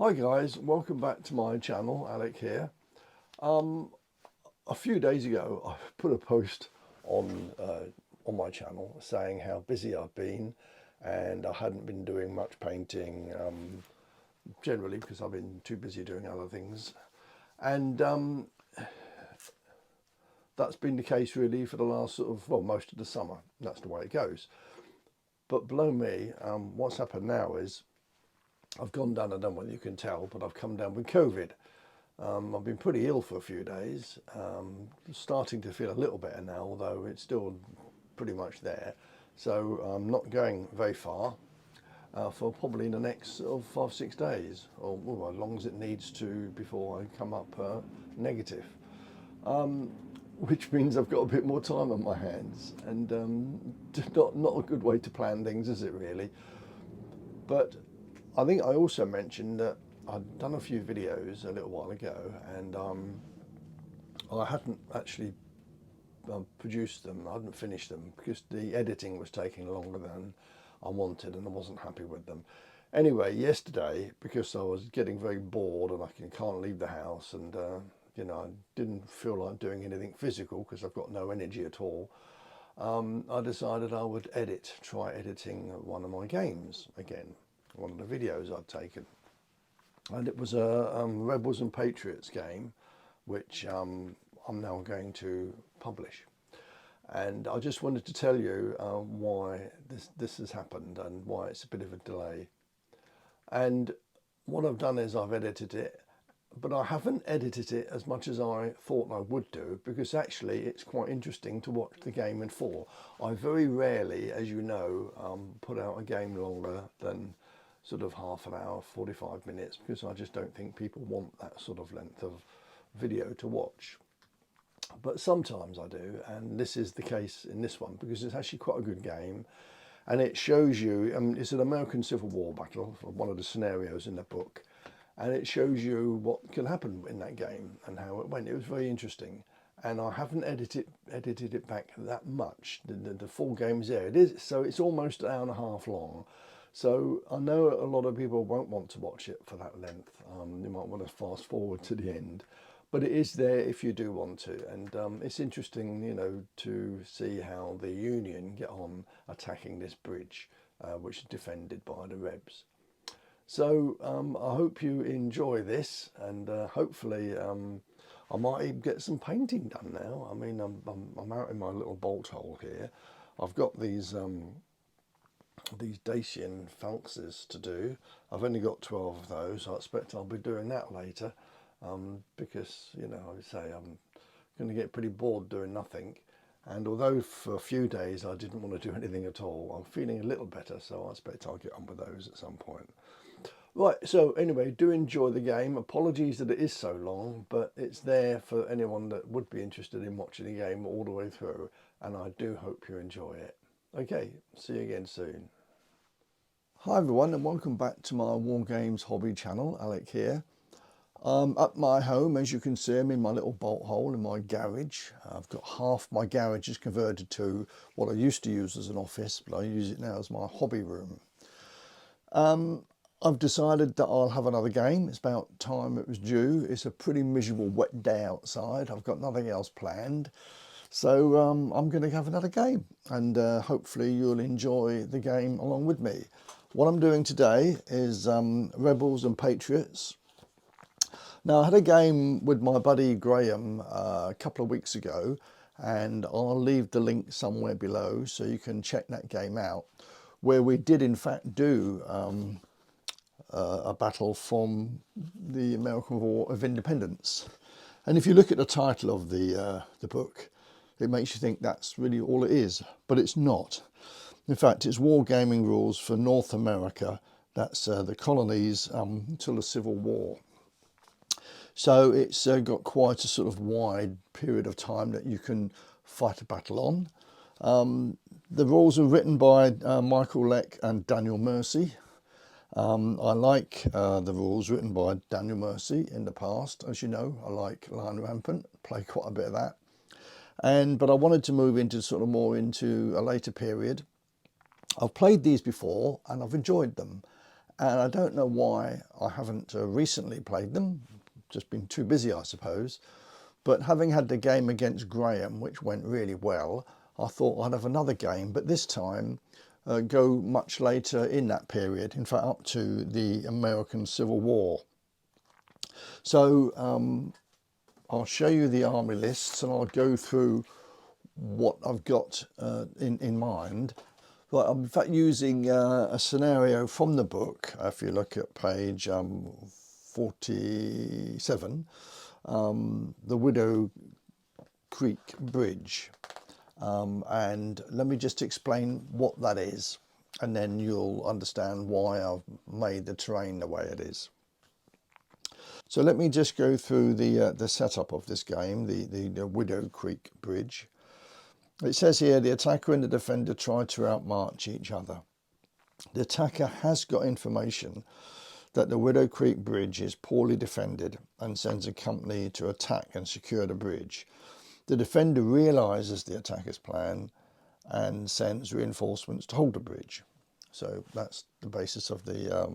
Hi guys, welcome back to my channel. Alec here. A few days ago I put a post on my channel saying how busy I've been, and I hadn't been doing much painting generally because I've been too busy doing other things, and that's been the case really for the last most of the summer. That's the way it goes. But below me, what's happened now is I've gone down, I don't know whether you can tell, but I've come down with COVID. I've been pretty ill for a few days, starting to feel a little better now, although it's still pretty much there. So I'm not going very far for probably the next 5, 6 days, or as long as it needs to before I come up negative. Which means I've got a bit more time on my hands, and not a good way to plan things, is it really? But I think I also mentioned that I'd done a few videos a little while ago, and I hadn't actually produced them. I hadn't finished them because the editing was taking longer than I wanted, and I wasn't happy with them. Anyway, yesterday, because I was getting very bored and I can't leave the house, and I didn't feel like doing anything physical because I've got no energy at all, I decided I would try editing one of my games again, one of the videos I'd taken. And it was a Rebels and Patriots game, which I'm now going to publish. And I just wanted to tell you why this has happened and why it's a bit of a delay. And what I've done is I've edited it, but I haven't edited it as much as I thought I would do, because actually it's quite interesting to watch the game in full. I very rarely, as you know, put out a game longer than sort of half an hour, 45 minutes, because I just don't think people want that sort of length of video to watch. But sometimes I do, and this is the case in this one because it's actually quite a good game, and it shows you, it's an American Civil War battle, one of the scenarios in the book, and it shows you what can happen in that game and how it went. It was very interesting, and I haven't edited it back that much. The full game is there. So it's almost an hour and a half long. So I know a lot of people won't want to watch it for that length. You might want to fast forward to the end, but it is there if you do want to. And it's interesting, to see how the Union get on attacking this bridge, which is defended by the Rebs. So I hope you enjoy this, and hopefully I might even get some painting done now. I mean, I'm out in my little bolt hole here. I've got these Dacian falxes to do. I've only got 12 of those. I expect I'll be doing that later, because I would say I'm going to get pretty bored doing nothing. And although for a few days I didn't want to do anything at all, I'm feeling a little better, so I expect I'll get on with those at some point. Right, so anyway, do enjoy the game. Apologies that it is so long, but it's there for anyone that would be interested in watching the game all the way through, and I do hope you enjoy it. Okay, see you again soon. Hi everyone, and welcome back to my War Games hobby channel. Alec here. At my home, as you can see, I'm in my little bolt hole in my garage. I've got half my garage is converted to what I used to use as an office, but I use it now as my hobby room. I've decided that I'll have another game. It's about time it was due. It's a pretty miserable wet day outside. I've got nothing else planned. So I'm going to have another game, and hopefully you'll enjoy the game along with me. What I'm doing today is Rebels and Patriots. Now, I had a game with my buddy Graham a couple of weeks ago, and I'll leave the link somewhere below so you can check that game out, where we did in fact do a battle from the American War of Independence. And if you look at the title of the book, it makes you think that's really all it is, but it's not. In fact, it's wargaming rules for North America. That's the colonies until the Civil War. So it's got quite a sort of wide period of time that you can fight a battle on. The rules are written by Michael Leck and Daniel Mercy. I like the rules written by Daniel Mercy in the past. As you know, I like Lion Rampant, play quite a bit of that. But I wanted to move into sort of more into a later period. I've played these before and I've enjoyed them. and I don't know why I haven't recently played them, just been too busy I suppose, but having had the game against Graham, which went really well, I thought I'd have another game, but this time go much later in that period, in fact up to the American Civil War. So I'll show you the army lists and I'll go through what I've got in mind. Right, I'm in fact using a scenario from the book. If you look at page 47, the Widow Creek Bridge. And let me just explain what that is, and then you'll understand why I've made the terrain the way it is. So let me just go through the setup of this game, the Widow Creek Bridge. It says here the attacker and the defender try to outmarch each other. The attacker has got information that the Widow Creek Bridge is poorly defended and sends a company to attack and secure the bridge. The defender realises the attacker's plan and sends reinforcements to hold the bridge. So that's the basis of the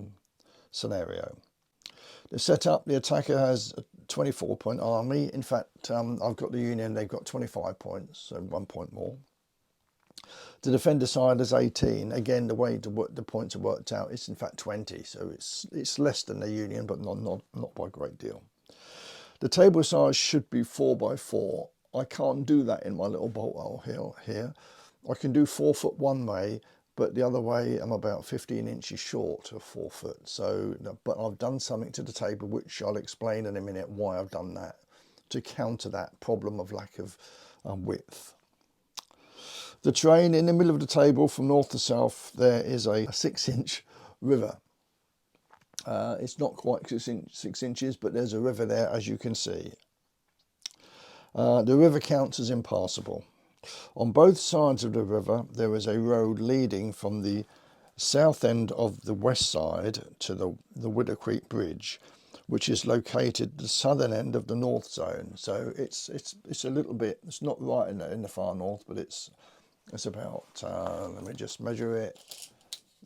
scenario. The setup, the attacker has a 24-point army. In fact, I've got the Union, they've got 25 points, so 1 point more. The defender side has 18. Again, the way the points are worked out, it's in fact 20, so it's less than the Union, but not by a great deal. The table size should be 4 by 4. I can't do that in my little bolt hole here. I can do 4 foot one way, but the other way I'm about 15 inches short of 4 foot. So, but I've done something to the table, which I'll explain in a minute why I've done that, to counter that problem of lack of width. The terrain in the middle of the table from north to south, there is a 6-inch river. It's not quite 6 inches, but there's a river there, as you can see. The river counts as impassable. On both sides of the river, there is a road leading from the south end of the west side to the Widow Creek Bridge, which is located at the southern end of the north zone. So it's a little bit, it's not right in the far north, but it's about, let me just measure it.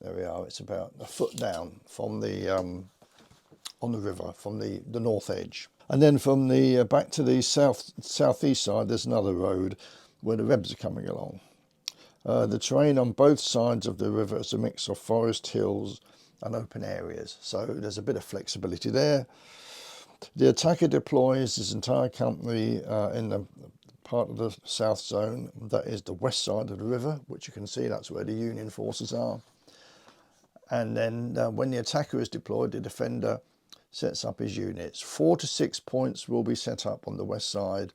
There we are. It's about a foot down from the on the river, from the north edge. And then from the back to the southeast side, there's another road where the Rebs are coming along. The terrain on both sides of the river is a mix of forest, hills and open areas. So there's a bit of flexibility there. The attacker deploys his entire company in the part of the south zone, that is the west side of the river, which you can see that's where the Union forces are. And then when the attacker is deployed, the defender sets up his units. 4 to 6 points will be set up on the west side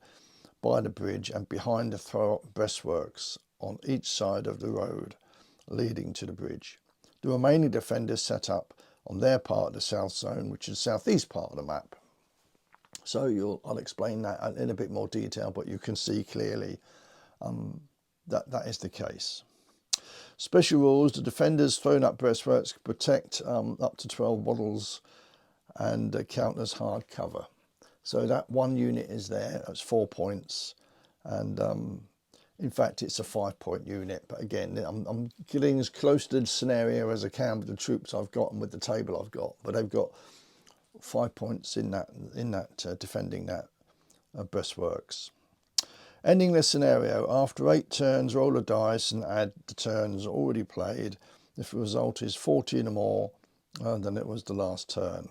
by the bridge and behind the throw-up breastworks on each side of the road leading to the bridge. The remaining defenders set up on their part of the south zone, which is the southeast part of the map. So I'll explain that in a bit more detail, but you can see clearly that is the case. Special rules: the defenders thrown up breastworks protect up to 12 models and count as hard cover. So that one unit is there, that's 4 points, and in fact it's a 5-point unit. But again, I'm getting as close to the scenario as I can with the troops I've got and with the table I've got, but they've got 5 points in that defending that breastworks. Ending the scenario, after 8 turns, roll a dice and add the turns already played. If the result is 14 or more, then it was the last turn.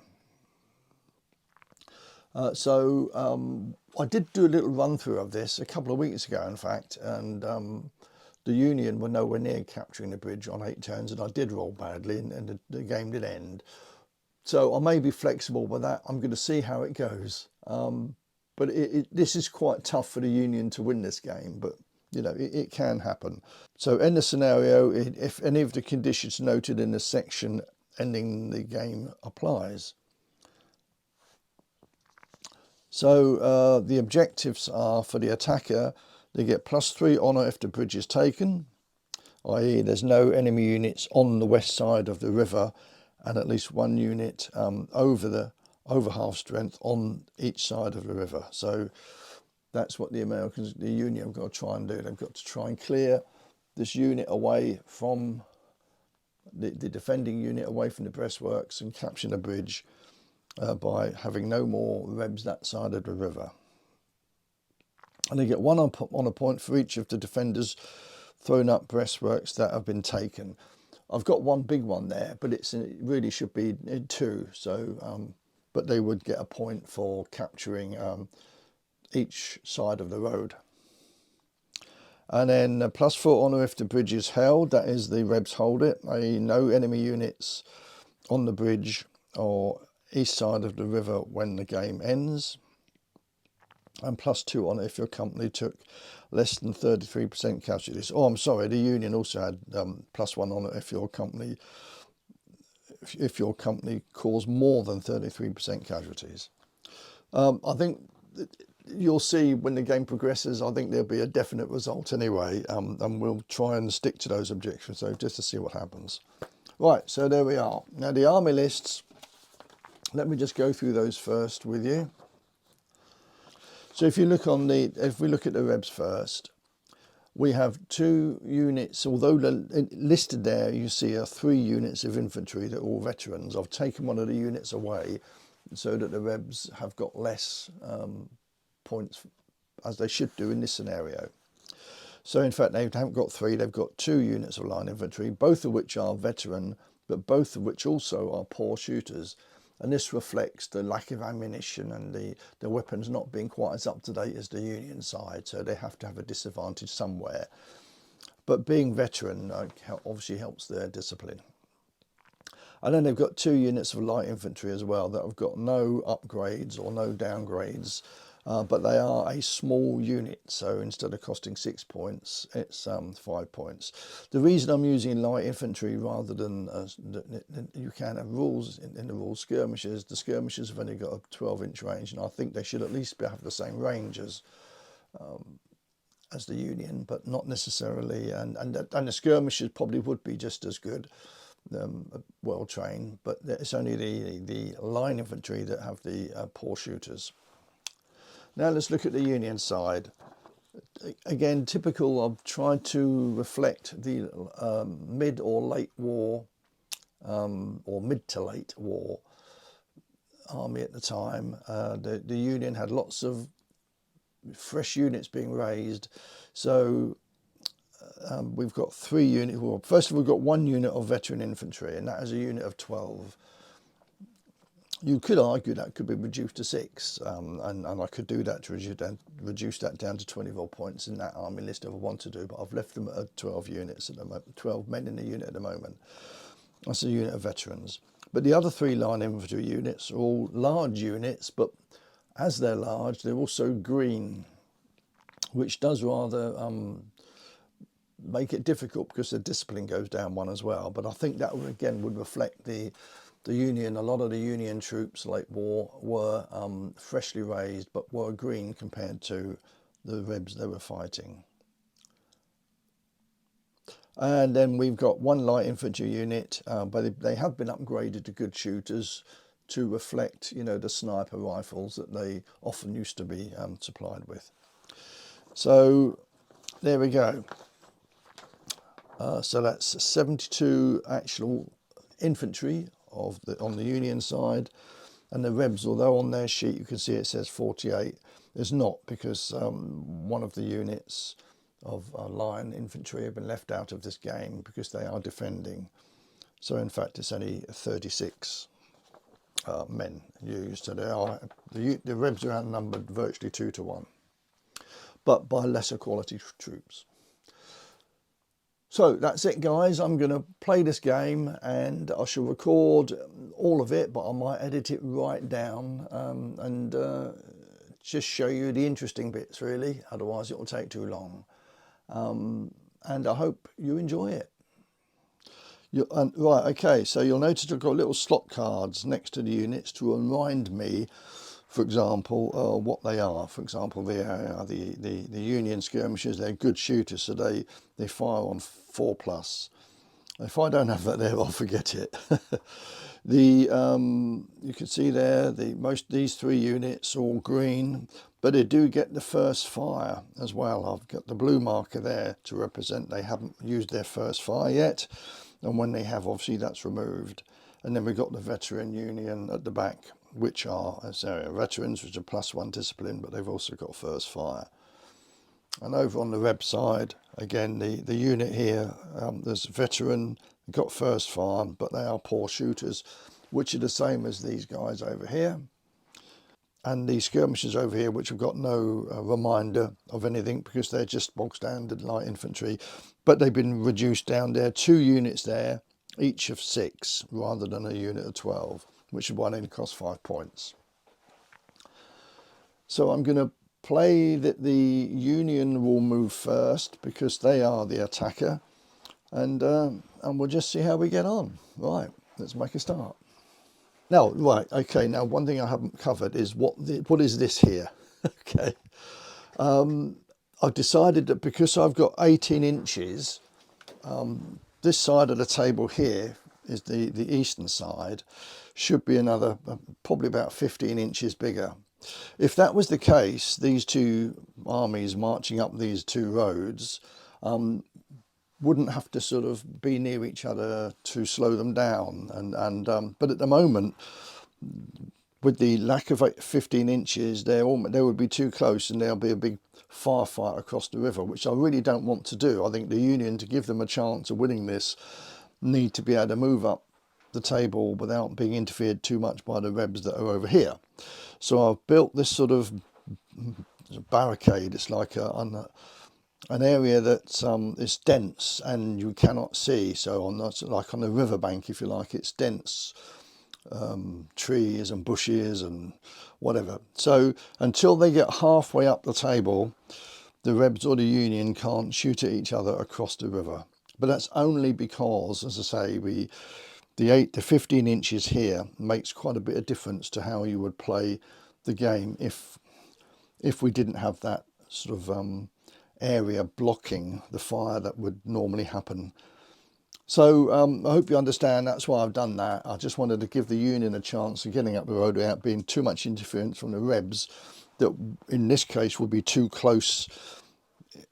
I did do a little run through of this a couple of weeks ago, in fact, and the Union were nowhere near capturing the bridge on 8 turns, and I did roll badly, and the game did end. So I may be flexible with that. I'm going to see how it goes. But this is quite tough for the Union to win this game, but you know, it can happen. So in the scenario, if any of the conditions noted in the section ending the game applies. So the objectives are for the attacker: they get +3 honour if the bridge is taken, i.e. there's no enemy units on the west side of the river and at least 1 unit over half strength on each side of the river. So that's what the Union have got to try and do. They've got to try and clear this unit away from the defending unit away from the breastworks and capturing the bridge by having no more Rebs that side of the river. And they get one on a point for each of the defenders thrown up breastworks that have been taken. I've got one big one there, but it really should be 2. So, but they would get a point for capturing each side of the road. And then +4 honour if the bridge is held. That is, the Rebs hold it. No enemy units on the bridge or east side of the river when the game ends. And +2 honour if your company took less than 33% casualties. Oh, I'm sorry, the Union also had +1 honour if your company caused more than 33% casualties. I think you'll see when the game progresses, I think there'll be a definite result anyway, and we'll try and stick to those objectives, so just to see what happens. Right, so there we are. Now the army lists, let me just go through those first with you. So if we look at the Rebs first, we have 2 units, although listed there you see 3 units of infantry that are all veterans. I've taken one of the units away so that the Rebs have got less points, as they should do in this scenario. So in fact they haven't got 3, they've got 2 units of line infantry, both of which are veteran, but both of which also are poor shooters. And this reflects the lack of ammunition and the weapons not being quite as up to date as the Union side, so they have to have a disadvantage somewhere. But being veteran obviously helps their discipline. And then they've got 2 units of light infantry as well that have got no upgrades or no downgrades, but they are a small unit, so instead of costing 6 points, it's 5 points. The reason I'm using light infantry rather than you can have rules in the rules skirmishes, the skirmishes have only got a 12-inch range, and I think they should at least have the same range as the Union, but not necessarily. And the skirmishes probably would be just as good, well trained, but it's only the line infantry that have the poor shooters. Now let's look at the Union side. Again, typical, I've tried to reflect the mid or late war, or mid to late war army at the time. The Union had lots of fresh units being raised. So we've got 3 units. Well, first of all, we've got 1 unit of veteran infantry, and that is a unit of 12. You could argue that could be reduced to 6, and I could do that to reduce that down to 24 points in that army list if I want to do, but I've left them at 12 units at the moment, 12 men in the unit at the moment. That's a unit of veterans. But the other 3 line infantry units are all large units, but as they're large, they're also green, which does rather make it difficult because the discipline goes down 1 as well. But I think that again would reflect the Union. A lot of the Union troops late war were freshly raised, but were green compared to the Rebs they were fighting. And then we've got 1 light infantry unit, but they have been upgraded to good shooters to reflect, you know, the sniper rifles that they often used to be supplied with. So there we go. So that's 72 actual infantry on the Union side, and the Rebs, although on their sheet you can see it says 48, there's not, because one of the units of line infantry have been left out of this game because they are defending. So in fact it's only 36 men used. So the Rebs are outnumbered virtually 2 to 1, but by lesser quality troops. So that's it, guys. I'm going to play this game and I shall record all of it, but I might edit it right down and just show you the interesting bits, really. Otherwise it will take too long. And I hope you enjoy it. Right, okay, so you'll notice I've got little slot cards next to the units to remind me, for example, what they are. For example, the Union skirmishers, they're good shooters, so they fire on 4+. If I don't have that there, I'll forget it. You can see there, these 3 units are all green, but they do get the first fire as well. I've got the blue marker there to represent they haven't used their first fire yet. and when they have, obviously that's removed. And then we've got the veteran union at the back, which are veterans, which are +1 discipline, but they've also got first fire. And over on the Rebs side, again, the unit here, there's veteran, got first fire, but they are poor shooters, which are the same as these guys over here. And the skirmishers over here, which have got no reminder of anything because they're just bog standard light infantry, but they've been reduced down there, 2 units there, each of 6 rather than a unit of 12, which is why they cost 5 points. So I'm going to play that the Union will move first because they are the attacker, and we'll just see how we get on. Right, let's make a start. Now, right, okay, now one thing I haven't covered is what is this here? Okay, I've decided that because I've got 18 inches, this side of the table here is the eastern side, should be another, probably about 15 inches bigger. If that was the case, these 2 armies marching up these 2 roads wouldn't have to sort of be near each other to slow them down. But at the moment, with the lack of 15 inches, they would be too close and there'll be a big firefight across the river, which I really don't want to do. I think the Union, to give them a chance of winning this, need to be able to move up the table without being interfered too much by the Rebs that are over here. So I've built this sort of barricade. It's like an area that is dense and you cannot see. So like on the riverbank, if you like, it's dense. Trees and bushes and whatever. So until they get halfway up the table, the Rebs or the Union can't shoot at each other across the river. But that's only because, as I say, the 15 inches here makes quite a bit of difference to how you would play the game if we didn't have that sort of area blocking the fire that would normally happen. So I hope you understand that's why I've done that. I just wanted to give the Union a chance of getting up the road without being too much interference from the Rebs that in this case would be too close.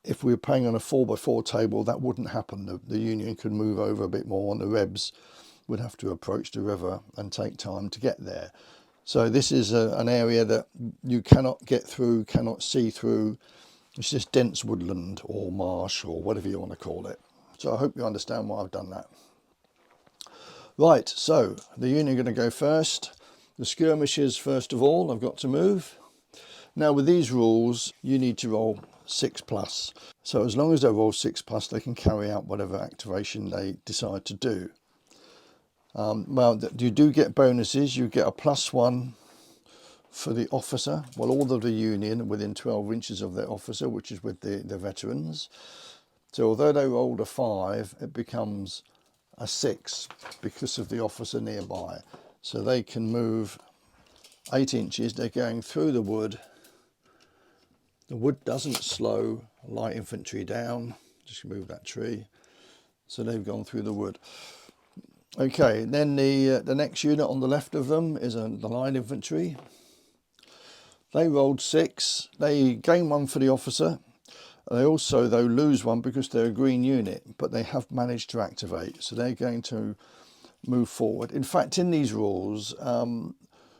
If we were playing on a 4x4 table, that wouldn't happen. The Union could move over a bit more and the Rebs would have to approach the river and take time to get there. So this is an area that you cannot get through, cannot see through. It's just dense woodland or marsh or whatever you want to call it. So I hope you understand why I've done that. Right, so the Union are going to go first. The skirmishers, first of all, I've got to move. Now with these rules, you need to roll 6+. So as long as they roll 6+, they can carry out whatever activation they decide to do. Well, you do get bonuses. You get a +1 for the officer. Well, all of the Union within 12 inches of their officer, which is with the veterans. So although they rolled a 5, it becomes a 6 because of the officer nearby. So they can move 8 inches. They're going through the wood. The wood doesn't slow light infantry down. Just move that tree. So they've gone through the wood. Okay, then the next unit on the left of them is the line infantry. They rolled 6. They gain 1 for the officer. They also, though, lose 1 because they're a green unit, but they have managed to activate. So they're going to move forward. In fact, in these rules,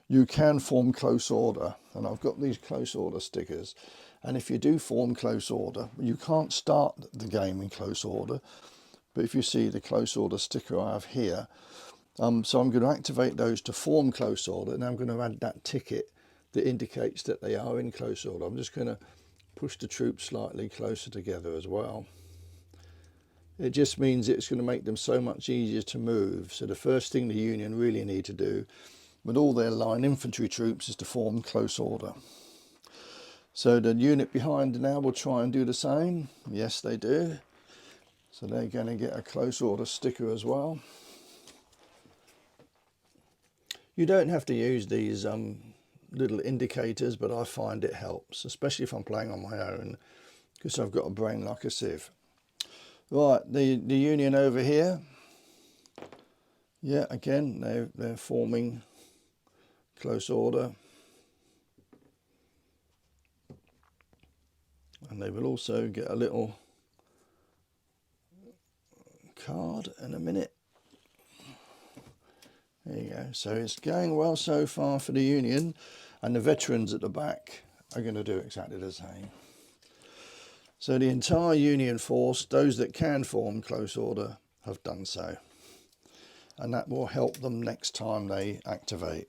you can form close order. And I've got these close order stickers. And if you do form close order, you can't start the game in close order. But if you see the close order sticker I have here, so I'm going to activate those to form close order. Now I'm going to add that ticket that indicates that they are in close order. I'm just going to push the troops slightly closer together as well. It just means it's going to make them so much easier to move. So the first thing the Union really need to do with all their line infantry troops is to form close order. So the unit behind now will try and do the same. Yes, they do. So they're going to get a close order sticker as well. You don't have to use these little indicators, but I find it helps, especially if I'm playing on my own, because I've got a brain like a sieve. Right, the Union over here. Yeah, again, they're forming close order. And they will also get a little card in a minute. There you go. So it's going well so far for the Union, and the veterans at the back are going to do exactly the same. So the entire Union force, those that can form close order, have done so. And that will help them next time they activate.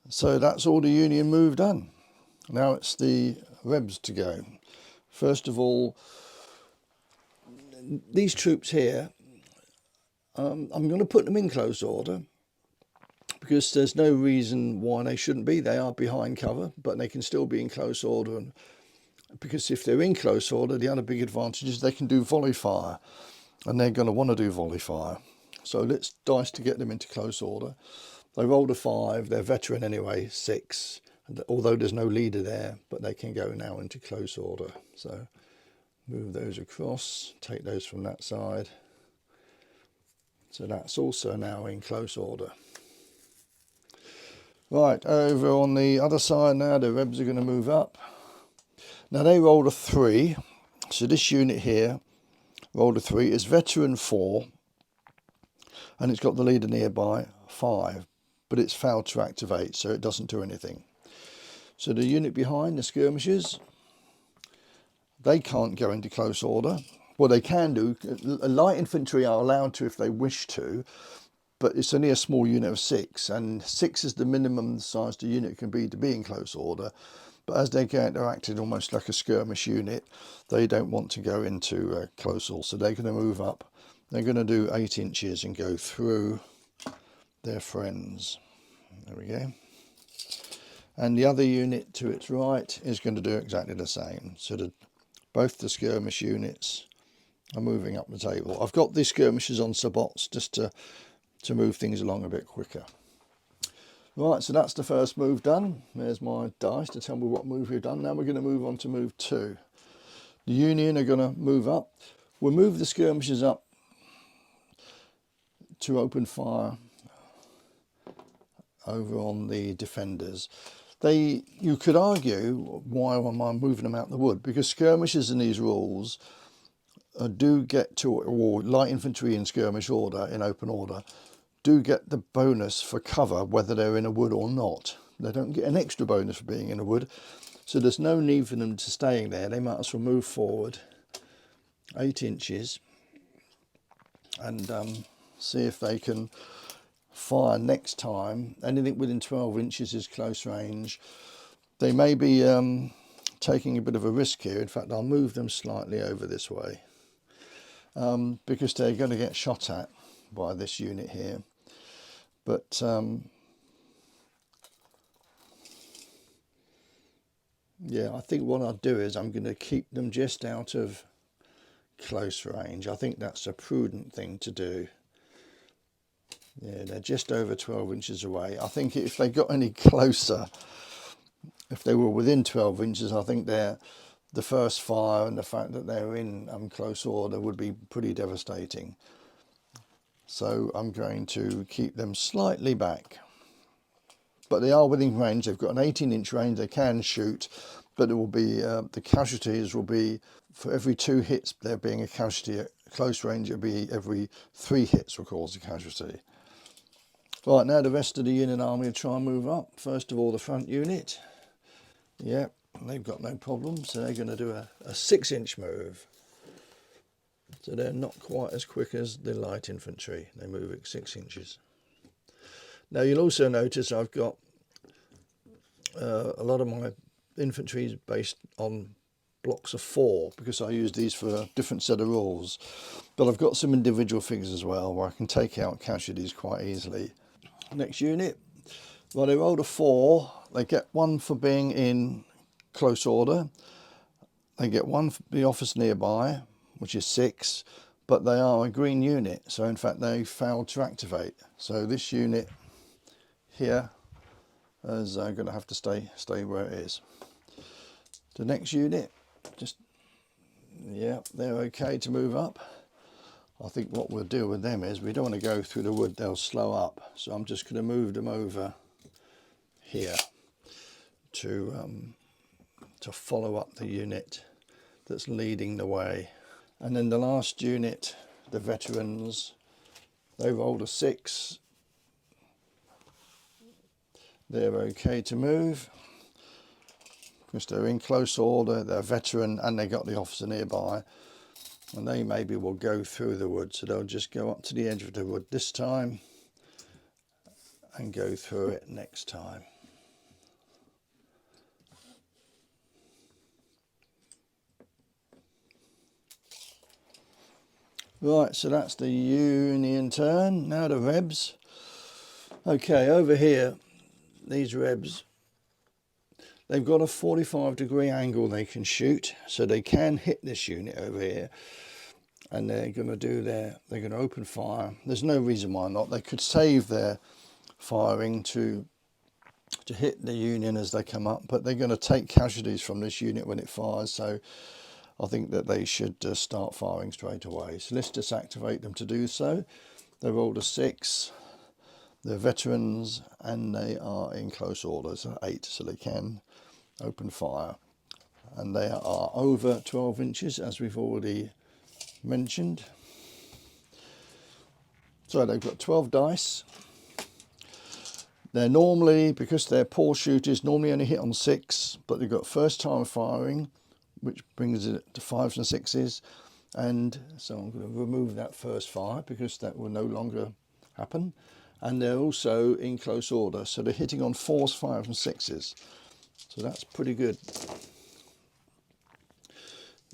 So that's all the Union move done. Now it's the Rebs to go. First of all, these troops here, I'm going to put them in close order because there's no reason why they shouldn't be. They are behind cover, but they can still be in close order. And because if they're in close order, the other big advantage is they can do volley fire, and they're going to want to do volley fire. So let's dice to get them into close order. They rolled a 5, they're veteran anyway, 6, although there's no leader there, but they can go now into close order. So move those across, take those from that side. So that's also now in close order. Right, over on the other side now, the Rebs are going to move up. Now they rolled a 3, so this unit here rolled a 3, it's veteran 4, and it's got the leader nearby 5, but it's failed to activate, so it doesn't do anything. So the unit behind, the skirmishers, they can't go into close order. Well, they can do. Light infantry are allowed to if they wish to, but it's only a small unit of 6, and 6 is the minimum size the unit can be to be in close order. But as they get interacted almost like a skirmish unit, they don't want to go into close order, so they're going to move up. They're going to do 8 inches and go through their friends. There we go. And the other unit to its right is going to do exactly the same. So both the skirmish units are moving up the table. I've got these skirmishers on sabots just to move things along a bit quicker. Right, so that's the first move done. There's my dice to tell me what move we've done. Now we're going to move on to move 2. The Union are going to move up. We'll move the skirmishers up to open fire over on the defenders. You could argue, why am I moving them out the wood? Because skirmishers in these rules do get to, or light infantry in skirmish order, in open order, do get the bonus for cover whether they're in a wood or not. They don't get an extra bonus for being in a wood, so there's no need for them to staying there. They might as well move forward 8 inches and see if they can fire next time. Anything within 12 inches is close range. They may be taking a bit of a risk here. In fact, I'll move them slightly over this way because they're going to get shot at by this unit here. But yeah, I think what I'll do is I'm going to keep them just out of close range. I think that's a prudent thing to do. Yeah, they're just over 12 inches away. I think if they got any closer, if they were within 12 inches, I think the first fire and the fact that they're in close order would be pretty devastating. So I'm going to keep them slightly back. But they are within range. They've got an 18-inch range. They can shoot, but it will be the casualties will be for every 2 hits there being a casualty at close range. It'll be every 3 hits will cause a casualty. Right, now the rest of the Union Army will try and move up. First of all, the front unit. Yep, they've got no problem, so they're going to do a 6-inch move. So they're not quite as quick as the light infantry. They move at 6 inches. Now you'll also notice I've got a lot of my infantry is based on blocks of 4 because I use these for a different set of rules. But I've got some individual figures as well where I can take out casualties quite easily. Next unit, well, they rolled a 4. They get 1 for being in close order. They get 1 for the officer nearby, which is 6, but they are a green unit, so in fact they failed to activate. So this unit here is going to have to stay where it is. The next unit, yeah, they're okay to move up. I think what we'll do with them is we don't want to go through the wood, they'll slow up. So I'm just going to move them over here to follow up the unit that's leading the way. And then the last unit, the veterans, they rolled a 6. they're okay to move because they're in close order, they're veteran, and they got the officer nearby, and they maybe will go through the wood. So they'll just go up to the edge of the wood this time and go through it next time. Right, so that's the Union turn. Now the Rebs. Okay, over here, these Rebs, they've got a 45-degree angle they can shoot, so they can hit this unit over here, and they're going to open fire. There's no reason why not. They could save their firing to hit the Union as they come up, but they're going to take casualties from this unit when it fires, so I think that they should start firing straight away. So let's just activate them to do so. They rolled a 6. They're veterans and they are in close order, so 8, so they can open fire. And they are over 12 inches, as we've already mentioned. So they've got 12 dice. They're normally, because they're poor shooters, normally only hit on 6, but they've got first time firing, which brings it to 5s and 6s. And so I'm going to remove that first fire because that will no longer happen. And they're also in close order, so they're hitting on 4s, 5s and 6s. So that's pretty good.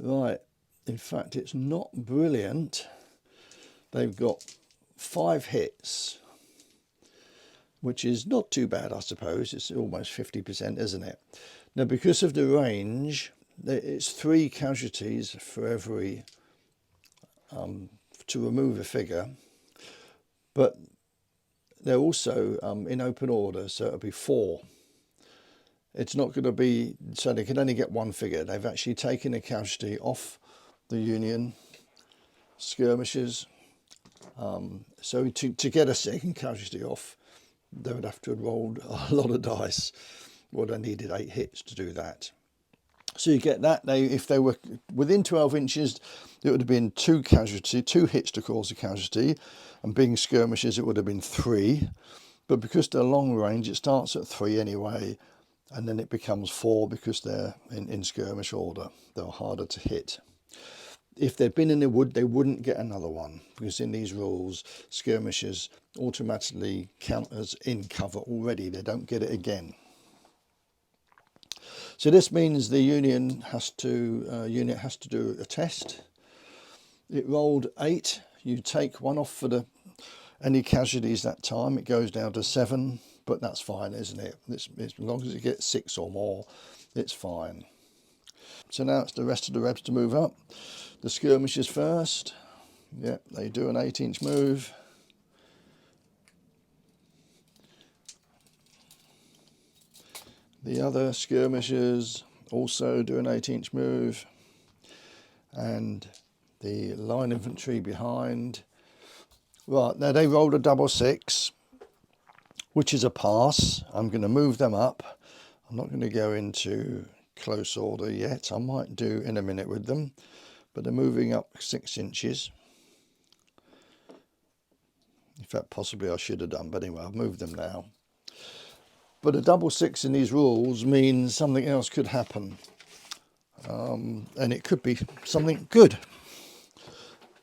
Right, in fact it's not brilliant. They've got 5 hits, which is not too bad, I suppose. It's almost 50%, isn't it? Now, because of the range, it's 3 casualties for every to remove a figure, but they're also in open order, so it'll be 4. It's not going to be, so they can only get 1 figure. They've actually taken a casualty off the Union skirmishers. So to get a second casualty off, they would have to have rolled a lot of dice. Well, they needed 8 hits to do that. So you get that. If they were within 12 inches, it would have been 2 hits to cause a casualty, and being skirmishers, it would have been 3. But because they're long range, it starts at 3 anyway, and then it becomes 4 because they're in skirmish order. They're harder to hit. If they'd been in the wood, they wouldn't get another one, because in these rules, skirmishers automatically count as in cover already. They don't get it again. So this means the unit has to do a test. It rolled 8. You take 1 off for any casualties that time. It goes down to 7, but that's fine, isn't it? As long as it gets 6 or more, it's fine. So now it's the rest of the Rebs to move up. The skirmishers first. Yeah, they do an 8-inch move. The other skirmishers also do an 8-inch move, and the line infantry behind. Right, now they rolled a double 6, which is a pass. I'm going to move them up. I'm not going to go into close order yet. I might do in a minute with them, but they're moving up 6 inches. In fact, possibly I should have done, but anyway, I've moved them now. But a double 6 in these rules means something else could happen. And it could be something good.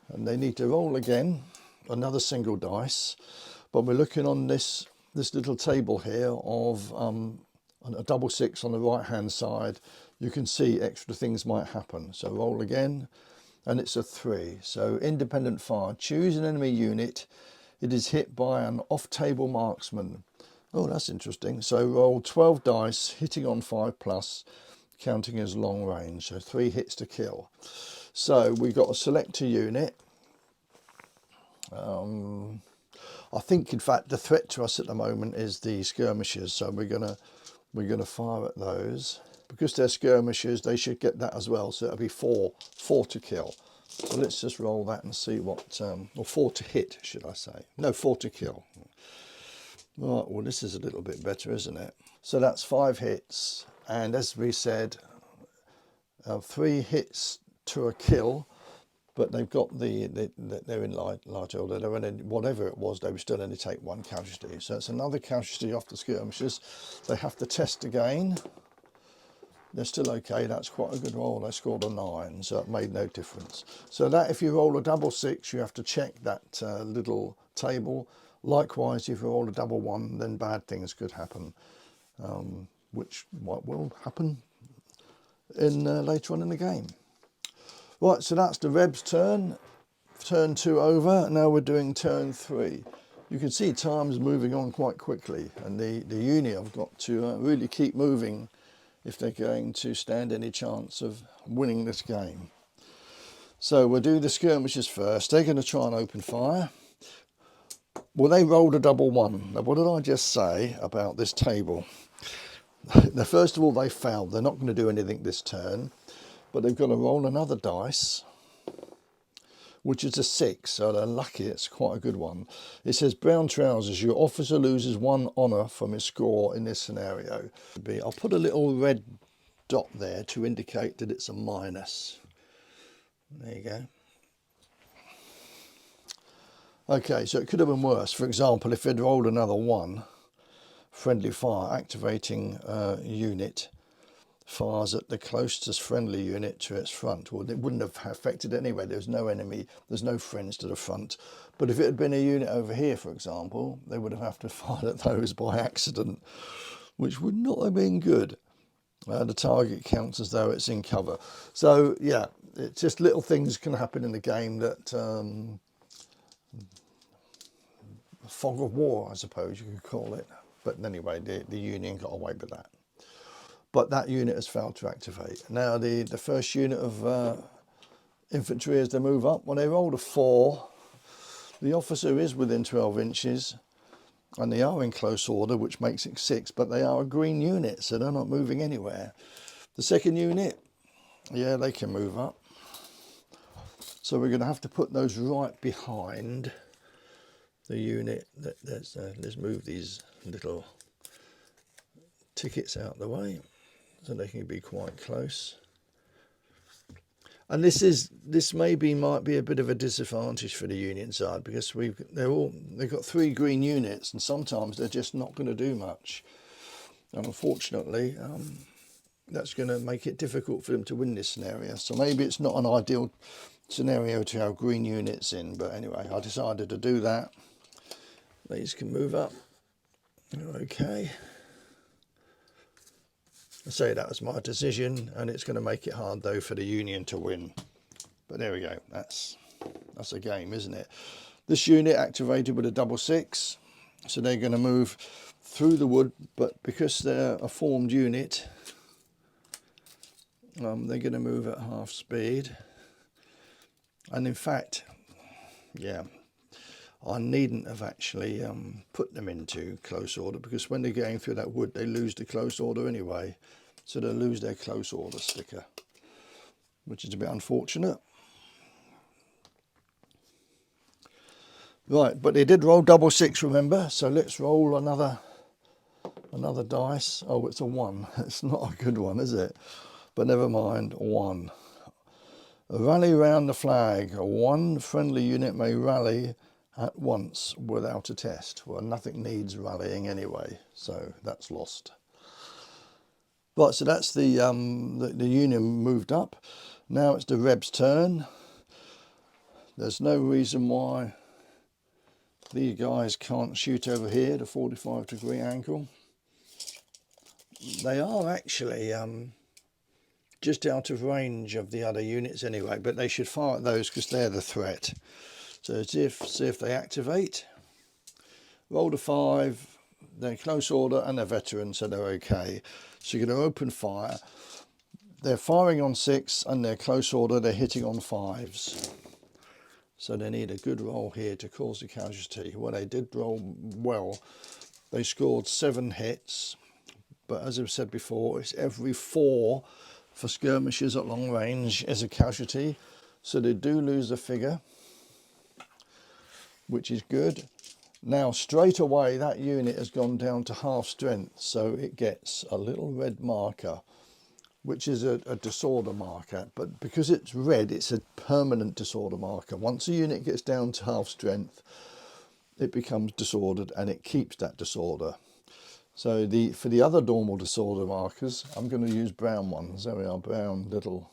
And they need to roll again, another single dice. But we're looking on this little table here of a double 6 on the right hand side. You can see extra things might happen. So roll again, and it's a 3. So independent fire. Choose an enemy unit. It is hit by an off-table marksman. Oh, that's interesting. So roll 12 dice, hitting on 5+, counting as long range. So 3 hits to kill. So we've got to select a unit. I think, in fact, the threat to us at the moment is the skirmishers. So we're gonna fire at those. Because they're skirmishers, they should get that as well. So it'll be 4 to kill. So let's just roll that and see what, or 4 to hit, should I say? No, 4 to kill. Right, well, this is a little bit better, isn't it? So that's 5 hits, and as we said, 3 hits to a kill, but they've got they're in large order. They're in, whatever it was, they would still only take 1 casualty. So it's another casualty off the skirmishers. They have to test again. They're still okay. That's quite a good roll. They scored a 9, so it made no difference. So that if you roll a double 6, you have to check that little table. Likewise, if you roll a double 1, then bad things could happen, which will happen in later on in the game. Right, so that's the Rebs' turn. Turn 2 over. Now we're doing turn 3. You can see time's moving on quite quickly, and the Uni have got to really keep moving if they're going to stand any chance of winning this game. So we'll do the skirmishers first. They're going to try and open fire. Well, they rolled a double 1. Now, what did I just say about this table? Now, first of all, they failed. They're not going to do anything this turn, but they've got to roll another dice, which is a 6, so they're lucky. It's quite a good one. It says, brown trousers, your officer loses 1 honour from his score in this scenario. I'll put a little red dot there to indicate that it's a minus. There you go. Okay, so it could have been worse. For example, if they'd rolled another 1, friendly fire, activating unit fires at the closest friendly unit to its front. Well, it wouldn't have affected anyway. There's no enemy, there's no friends to the front. But if it had been a unit over here, for example, they would have to fire at those by accident, which would not have been good. The target counts as though it's in cover. So, yeah, it's just little things can happen in the game that... fog of war, I suppose you could call it. But anyway, the Union got away with that. But that unit has failed to activate. Now the first unit of infantry, as they move up, when they rolled a 4, the officer is within 12 inches, and they are in close order, which makes it 6, but they are a green unit, so they're not moving anywhere. The second unit, yeah, they can move up. So we're going to have to put those right behind the unit. Let's move these little tickets out the way so they can be quite close. And this might be a bit of a disadvantage for the Union side, because they've got 3 green units, and sometimes they're just not going to do much. And unfortunately, that's going to make it difficult for them to win this scenario. So maybe it's not an ideal scenario to have green units in, but anyway, I decided to do that. These can move up. Okay. I say that was my decision, and it's going to make it hard though for the Union to win. But there we go. That's a game, isn't it? This unit activated with a double 6, so they're going to move through the wood, but because they're a formed unit, they're going to move at half speed. And in fact, yeah, I needn't have actually put them into close order, because when they're going through that wood, they lose the close order anyway. So they'll lose their close order sticker, which is a bit unfortunate. Right, but they did roll double 6, remember? So let's roll another dice. Oh, it's a 1. It's not a good one, is it? But never mind, 1. Rally round the flag. 1 friendly unit may rally at once without a test. Well, nothing needs rallying anyway, so that's lost. Right, so that's the Union moved up. Now it's the Rebs' turn. There's no reason why these guys can't shoot over here at a 45-degree angle. They are actually just out of range of the other units anyway, but they should fire at those because they're the threat. So see if they activate. Roll a 5, they're close order and they're veterans, so they're okay. So you're going to open fire. They're firing on 6 and they're close order, they're hitting on 5s. So they need a good roll here to cause a casualty. Well, they did roll well. They scored 7 hits, but as I've said before, it's every 4 for skirmishers at long range is a casualty. So they do lose the figure, which is good. Now straight away that unit has gone down to half strength, so it gets a little red marker, which is a disorder marker, but because it's red, it's a permanent disorder marker. Once a unit gets down to half strength, it becomes disordered and it keeps that disorder. So for the other normal disorder markers, I'm going to use brown ones. There we are, brown little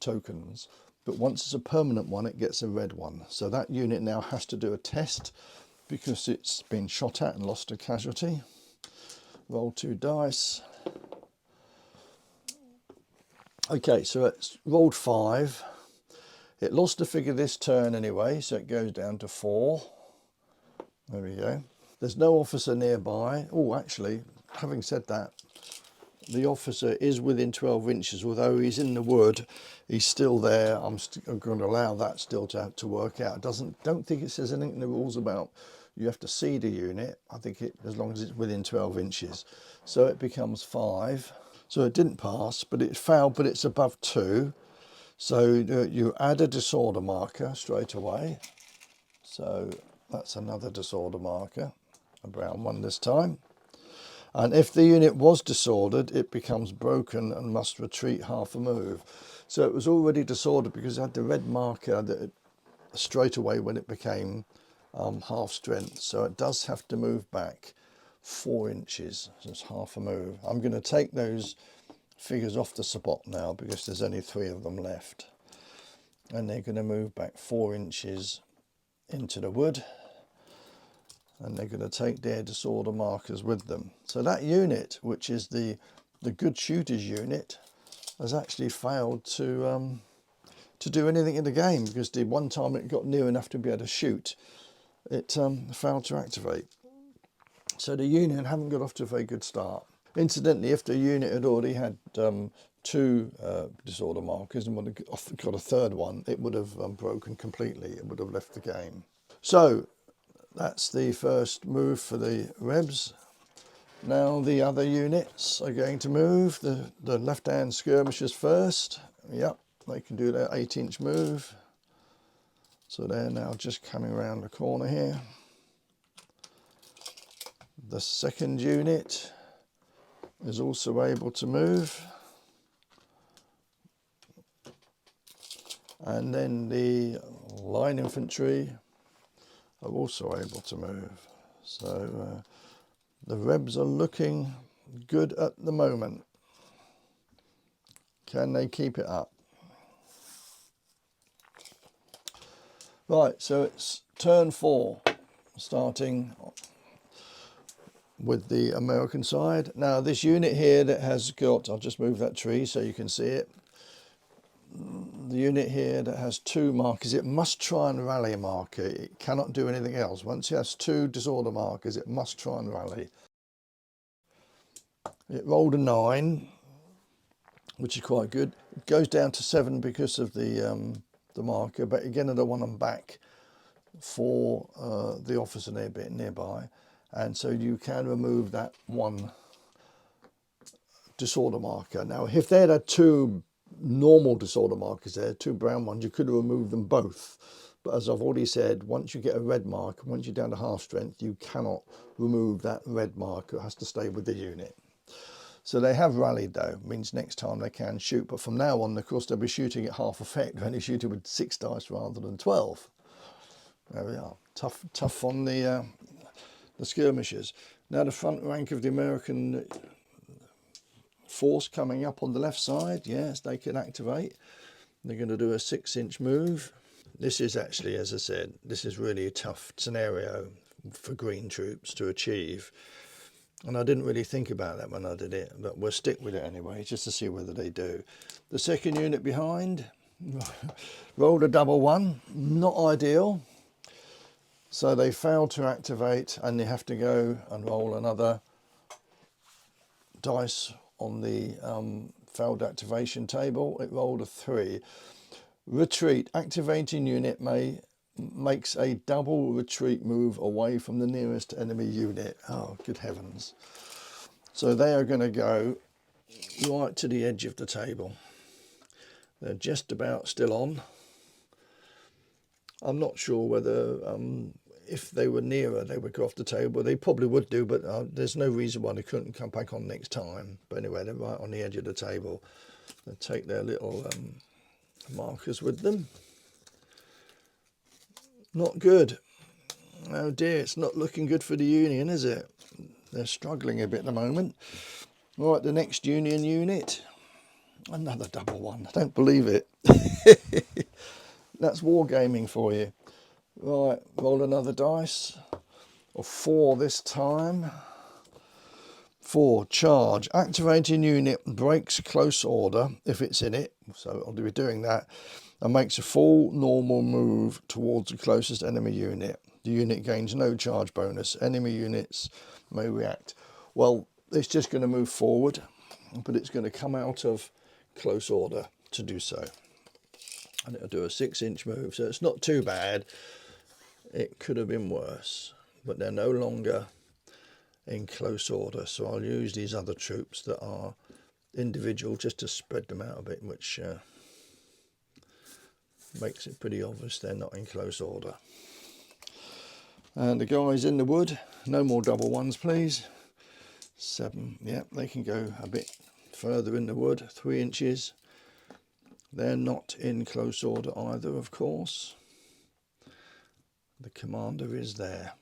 tokens. But once it's a permanent one, it gets a red one. So that unit now has to do a test because it's been shot at and lost a casualty. Roll 2 dice. Okay, so it's rolled 5. It lost a figure this turn anyway, so it goes down to 4. There we go. There's no officer nearby. Oh, actually, having said that, the officer is within 12 inches. Although he's in the wood, he's still there. I'm going to allow that still to work out. Don't think it says anything in the rules about you have to see the unit. I think as long as it's within 12 inches. So it becomes 5. So it didn't pass, but it failed, but it's above 2. So you add a disorder marker straight away. So that's another disorder marker, a brown one this time. And if the unit was disordered, it becomes broken and must retreat half a move. So it was already disordered because it had the red marker that straight away when it became half strength. So it does have to move back 4 inches, so it's half a move. I'm going to take those figures off the spot now because there's only 3 of them left. And they're going to move back 4 inches into the wood. And they're going to take their disorder markers with them. So that unit, which is the good shooters unit, has actually failed to do anything in the game because the one time it got near enough to be able to shoot, it failed to activate. So the unit haven't got off to a very good start. Incidentally, if the unit had already had 2 disorder markers and would have got a third one, it would have broken completely. It would have left the game. So that's the first move for the Rebs. Now the other units are going to move. The left-hand skirmishers first. Yep, they can do their 8-inch move. So they're now just coming around the corner here. The second unit is also able to move. And then the line infantry are also able to move. So the Rebs are looking good at the moment. Can they keep it up? Right, so it's turn 4, starting with the American side. Now this unit here that has got, I'll just move that tree so you can see it. The unit here that has 2 markers, it must try and rally a marker. It cannot do anything else. Once it has 2 disorder markers, it must try and rally. It rolled a 9, which is quite good. It goes down to 7 because of the marker, but again I don't want them back for the officer nearby. And so you can remove that 1 disorder marker. Now, if they had 2 normal disorder markers there, 2 brown ones, you could have removed them both. But as I've already said, once you get a red mark, once you're down to half strength, you cannot remove that red marker. It has to stay with the unit. So they have rallied though, means next time they can shoot. But from now on, of course, they'll be shooting at half effect, only shooting with 6 dice rather than 12. There we are. Tough on the skirmishers. Now the front rank of the American force coming up on the left side. Yes, they can activate. They're going to do a 6-inch move. This is actually, as I said, this is really a tough scenario for green troops to achieve. And I didn't really think about that when I did it, but we'll stick with it anyway, just to see whether they do. The second unit behind rolled a double 1, not ideal. So they failed to activate and they have to go and roll another dice on the failed activation table. It rolled a 3. Retreat. Activating unit makes a double retreat move away from the nearest enemy unit. Oh, good heavens. So they are going to go right to the edge of the table. They're just about still on. I'm not sure whether if they were nearer they would go off the table. They probably would do, but there's no reason why they couldn't come back on next time. But anyway, they're right on the edge of the table. They take their little markers with them. Not good. Oh dear, it's not looking good for the Union, is it? They're struggling a bit at the moment. All right, the next Union unit. Another double one. I don't believe it. That's wargaming for you. Right, roll another dice. Or 4 this time. 4, charge. Activating unit breaks close order if it's in it. So I'll be doing that. And makes a full normal move towards the closest enemy unit. The unit gains no charge bonus. Enemy units may react. Well, it's just going to move forward, but it's going to come out of close order to do so. And it'll do a 6-inch move, so it's not too bad. It could have been worse, but they're no longer in close order, so I'll use these other troops that are individual just to spread them out a bit, which makes it pretty obvious they're not in close order. And the guys in the wood, no more double ones please. 7, yeah, they can go a bit further in the wood, 3 inches. They're not in close order either, of course. The commander is there.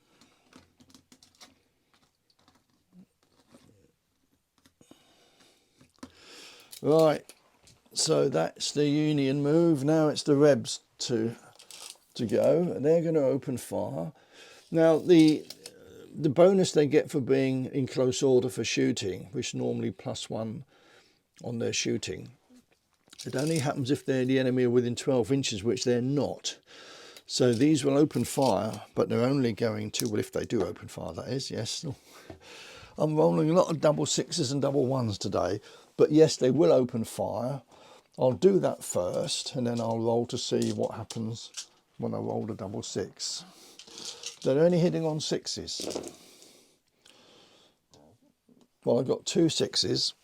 Right, so that's the Union move. Now it's the Rebs to go, and they're going to open fire. Now the bonus they get for being in close order for shooting, which normally +1 on their shooting, it only happens if the enemy are within 12 inches, which they're not. So these will open fire, but they're only going to, well, if they do open fire, that is, yes. I'm rolling a lot of double 6s and double 1s today, but yes, they will open fire. I'll do that first, and then I'll roll to see what happens when I roll the double 6. They're only hitting on 6s. Well, I've got 2 6s,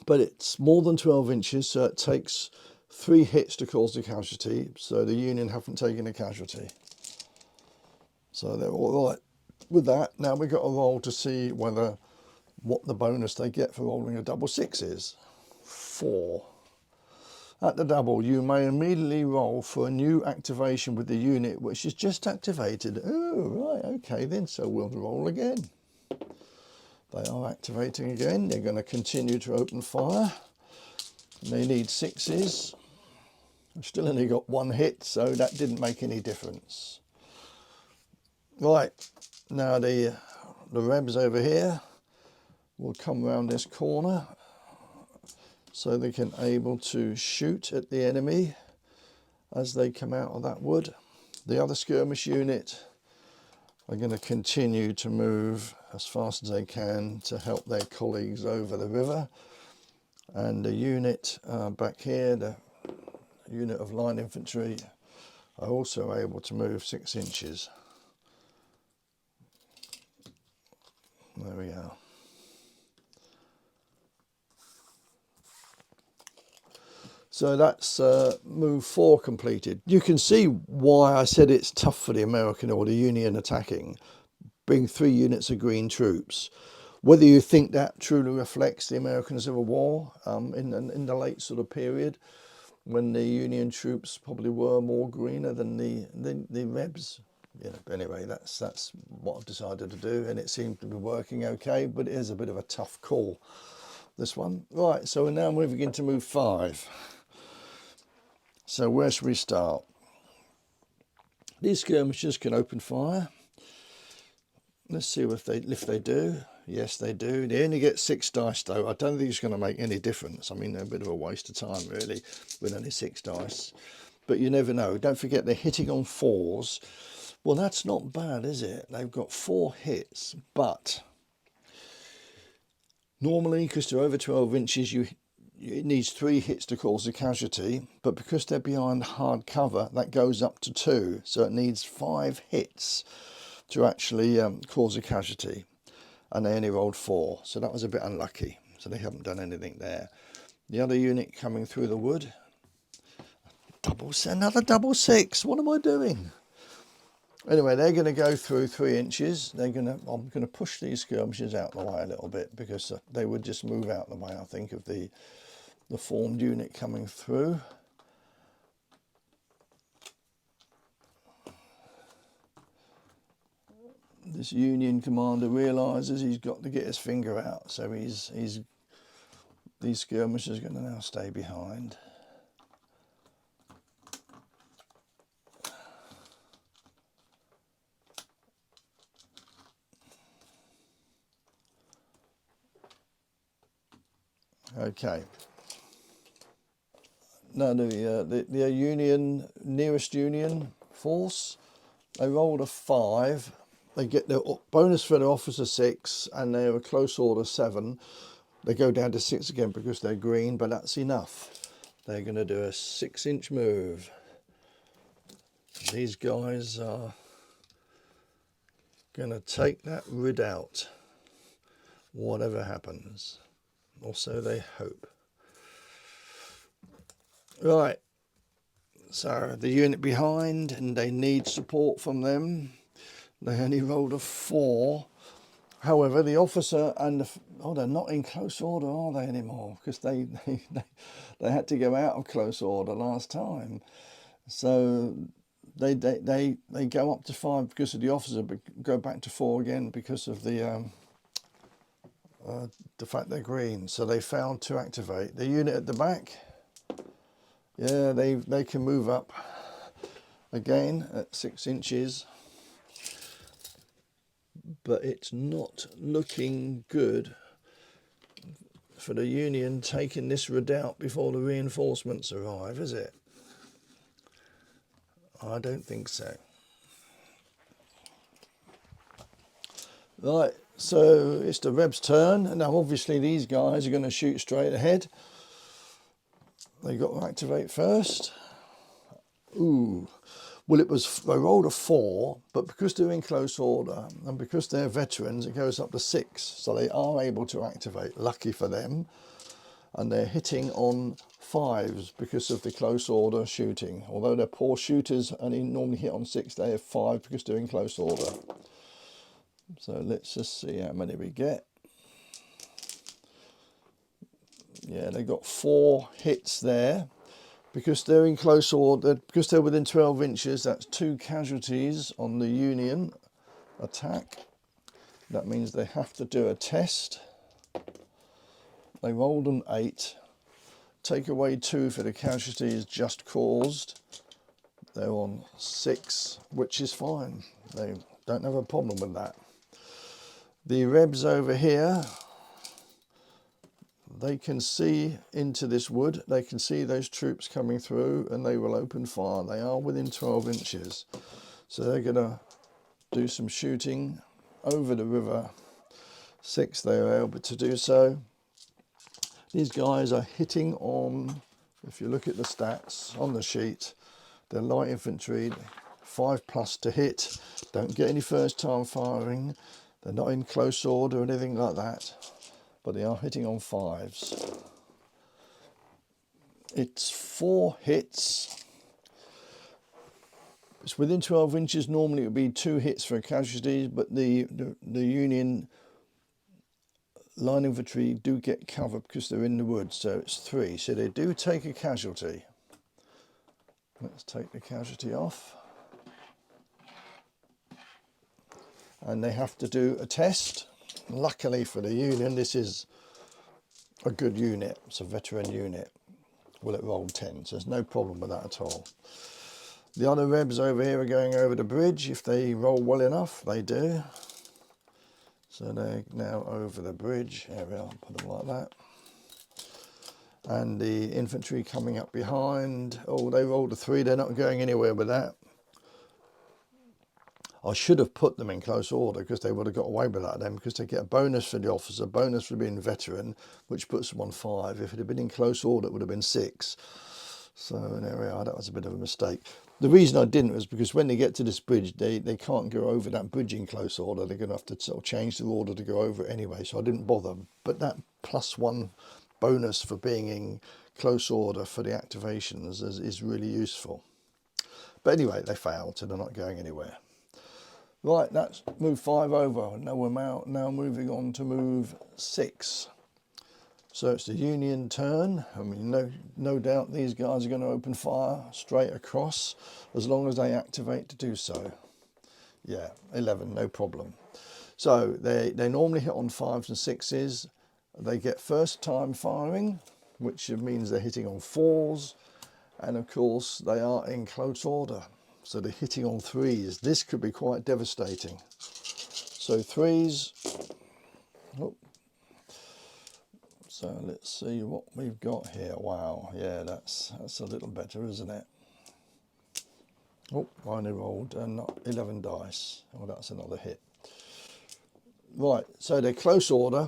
but it's more than 12 inches, so it takes 3 hits to cause a casualty, so the Union haven't taken a casualty. So they're all right with that. Now we've got to roll to see what the bonus they get for rolling a double 6 is. 4. At the double, you may immediately roll for a new activation with the unit which is just activated. Oh, right, okay then, so we'll roll again. They are activating again. They're going to continue to open fire. They need 6s. I've still only got 1 hit, so that didn't make any difference. Right, now the Rebs over here will come around this corner, so they can able to shoot at the enemy as they come out of that wood. The other skirmish unit are going to continue to move as fast as they can to help their colleagues over the river. And the unit back here, the unit of line infantry, are also able to move 6 inches. There we are. So that's move 4 completed. You can see why I said it's tough for the American or the Union attacking, being 3 units of green troops. Whether you think that truly reflects the American Civil War in the late sort of period, when the Union troops probably were more greener than the Rebs. Yeah, anyway, that's what I've decided to do, and it seemed to be working okay, but it is a bit of a tough call, this one. Right, so we're now moving into move 5. So where should we start? These skirmishers can open fire. Let's see if they do. Yes, they do. They only get 6 dice though. I don't think it's going to make any difference. I mean, they're a bit of a waste of time really with only 6 dice. But you never know. Don't forget they're hitting on 4s. Well, that's not bad, is it? They've got 4 hits, but normally, because they're over 12 inches, it needs 3 hits to cause a casualty, but because they're behind hard cover, that goes up to 2, so it needs 5 hits to actually cause a casualty, and they only rolled 4, so that was a bit unlucky, so they haven't done anything there. The other unit coming through the wood, another double 6, what am I doing? Anyway, they're going to go through 3 inches. I'm going to push these skirmishers out the way a little bit, because they would just move out the way, I think, of the the formed unit coming through. This Union commander realises he's got to get his finger out, so these skirmishers are going to now stay behind. Okay. Now the Union, nearest Union force, they rolled a 5. They get their bonus for the officer 6, and they're a close order 7. They go down to 6 again because they're green, but that's enough. They're going to do a 6-inch move. These guys are going to take that redoubt, whatever happens. Or so they hope. Right, so the unit behind, and they need support from them. They only rolled a 4. However, the officer and they're not in close order, are they, anymore? Because they had to go out of close order last time. So they go up to 5 because of the officer, but go back to 4 again because of the fact they're green. So they failed to activate. The unit at the back, yeah, they can move up again at 6 inches. But it's not looking good for the Union taking this redoubt before the reinforcements arrive, is it? I don't think so. Right, so it's the Rebs' turn. Now obviously these guys are going to shoot straight ahead. They got to activate first. Ooh. Well, they rolled a 4, but because they're in close order and because they're veterans, it goes up to 6. So they are able to activate, lucky for them. And they're hitting on 5s because of the close order shooting. Although they're poor shooters and they normally hit on 6, they have 5 because they're in close order. So let's just see how many we get. Yeah, they got 4 hits there. Because they're in close order, because they're within 12 inches, that's 2 casualties on the Union attack. That means they have to do a test. They rolled an 8. Take away 2 for the casualties just caused. They're on 6, which is fine. They don't have a problem with that. The Rebs over here, they can see into this wood, they can see those troops coming through, and they will open fire. They are within 12 inches. So they're going to do some shooting over the river 6. They are able to do so. These guys are hitting on, if you look at the stats on the sheet, they're light infantry, 5+ to hit. Don't get any first time firing. They're not in close order or anything like that. But they are hitting on 5s. It's 4 hits. It's within 12 inches. Normally it would be 2 hits for casualties, but the Union line infantry do get cover because they're in the woods, so it's 3. So they do take a casualty. Let's take the casualty off. And they have to do a test. Luckily for the Union, this is a good unit. It's a veteran unit. Well, it rolled 10, so there's no problem with that at all. The other Rebs over here are going over the bridge. If they roll well enough, they do. So they're now over the bridge. There we are, put them like that. And the infantry coming up behind. Oh, they rolled a 3. They're not going anywhere with that. I should have put them in close order because they would have got away with that then, because they get a bonus for the officer, bonus for being veteran, which puts them on 5. If it had been in close order, it would have been 6. So there we are, that was a bit of a mistake. The reason I didn't was because when they get to this bridge, they can't go over that bridge in close order. They're going to have to sort of change their order to go over it anyway, so I didn't bother. But that +1 bonus for being in close order for the activations is really useful. But anyway, they failed, so they're not going anywhere. Right, that's move 5 over. Now we're now moving on to move 6. So it's the Union turn. I mean, no doubt these guys are going to open fire straight across as long as they activate to do so. Yeah, 11, no problem. So they normally hit on 5s and 6s. They get first time firing, which means they're hitting on 4s. And of course, they are in close order. So they're hitting on 3s. This could be quite devastating. So 3s. Oh. So let's see what we've got here. Wow, yeah, that's a little better, isn't it? Oh, I only rolled 11 dice. Oh, that's another hit. Right, so they're close order.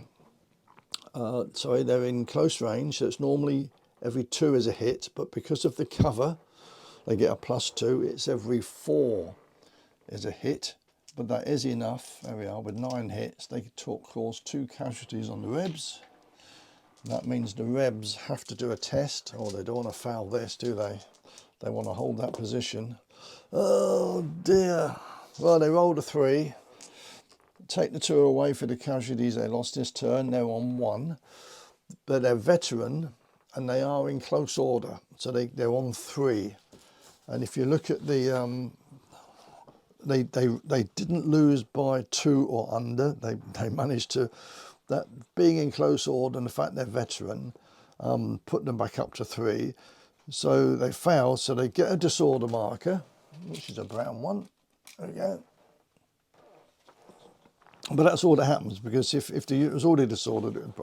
Sorry, they're in close range. So it's normally every 2 is a hit, but because of the cover, they get a +2. It's every 4 is a hit, but that is enough. There we are, with 9 hits. They cause 2 casualties on the Rebs. That means the Rebs have to do a test. Oh, they don't want to foul this, do they? They want to hold that position. Oh dear. Well, they rolled a 3. Take the 2 away for the casualties. They lost this turn. They're on 1. But they're veteran and they are in close order. So they're on 3. And if you look at the... They didn't lose by 2 or under. They managed to... That being in close order and the fact they're veteran put them back up to 3. So they fail, so they get a disorder marker, which is a brown one. There we go. But that's all that happens, because if the unit was already disordered, it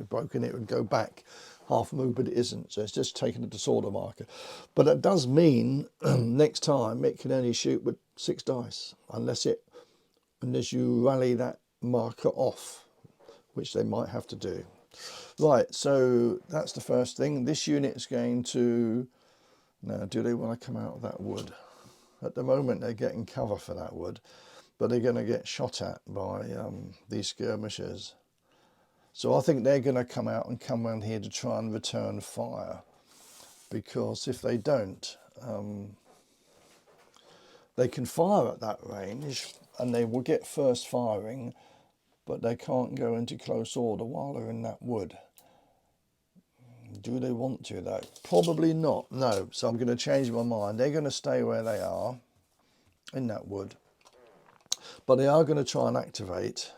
broken, it would go back half move, but it isn't. So it's just taking a disorder marker. But that does mean next time it can only shoot with 6 dice, unless you rally that marker off, which they might have to do. Right, so that's the first thing. This unit is going to... Now, do they want to come out of that wood? At the moment, they're getting cover for that wood, but they're going to get shot at by these skirmishers. So I think they're going to come out and come around here to try and return fire, because if they don't, they can fire at that range and they will get first firing, but they can't go into close order while they're in that wood. Do they want to though? Probably not, no. So I'm going to change my mind. They're going to stay where they are in that wood, but they are going to try and activate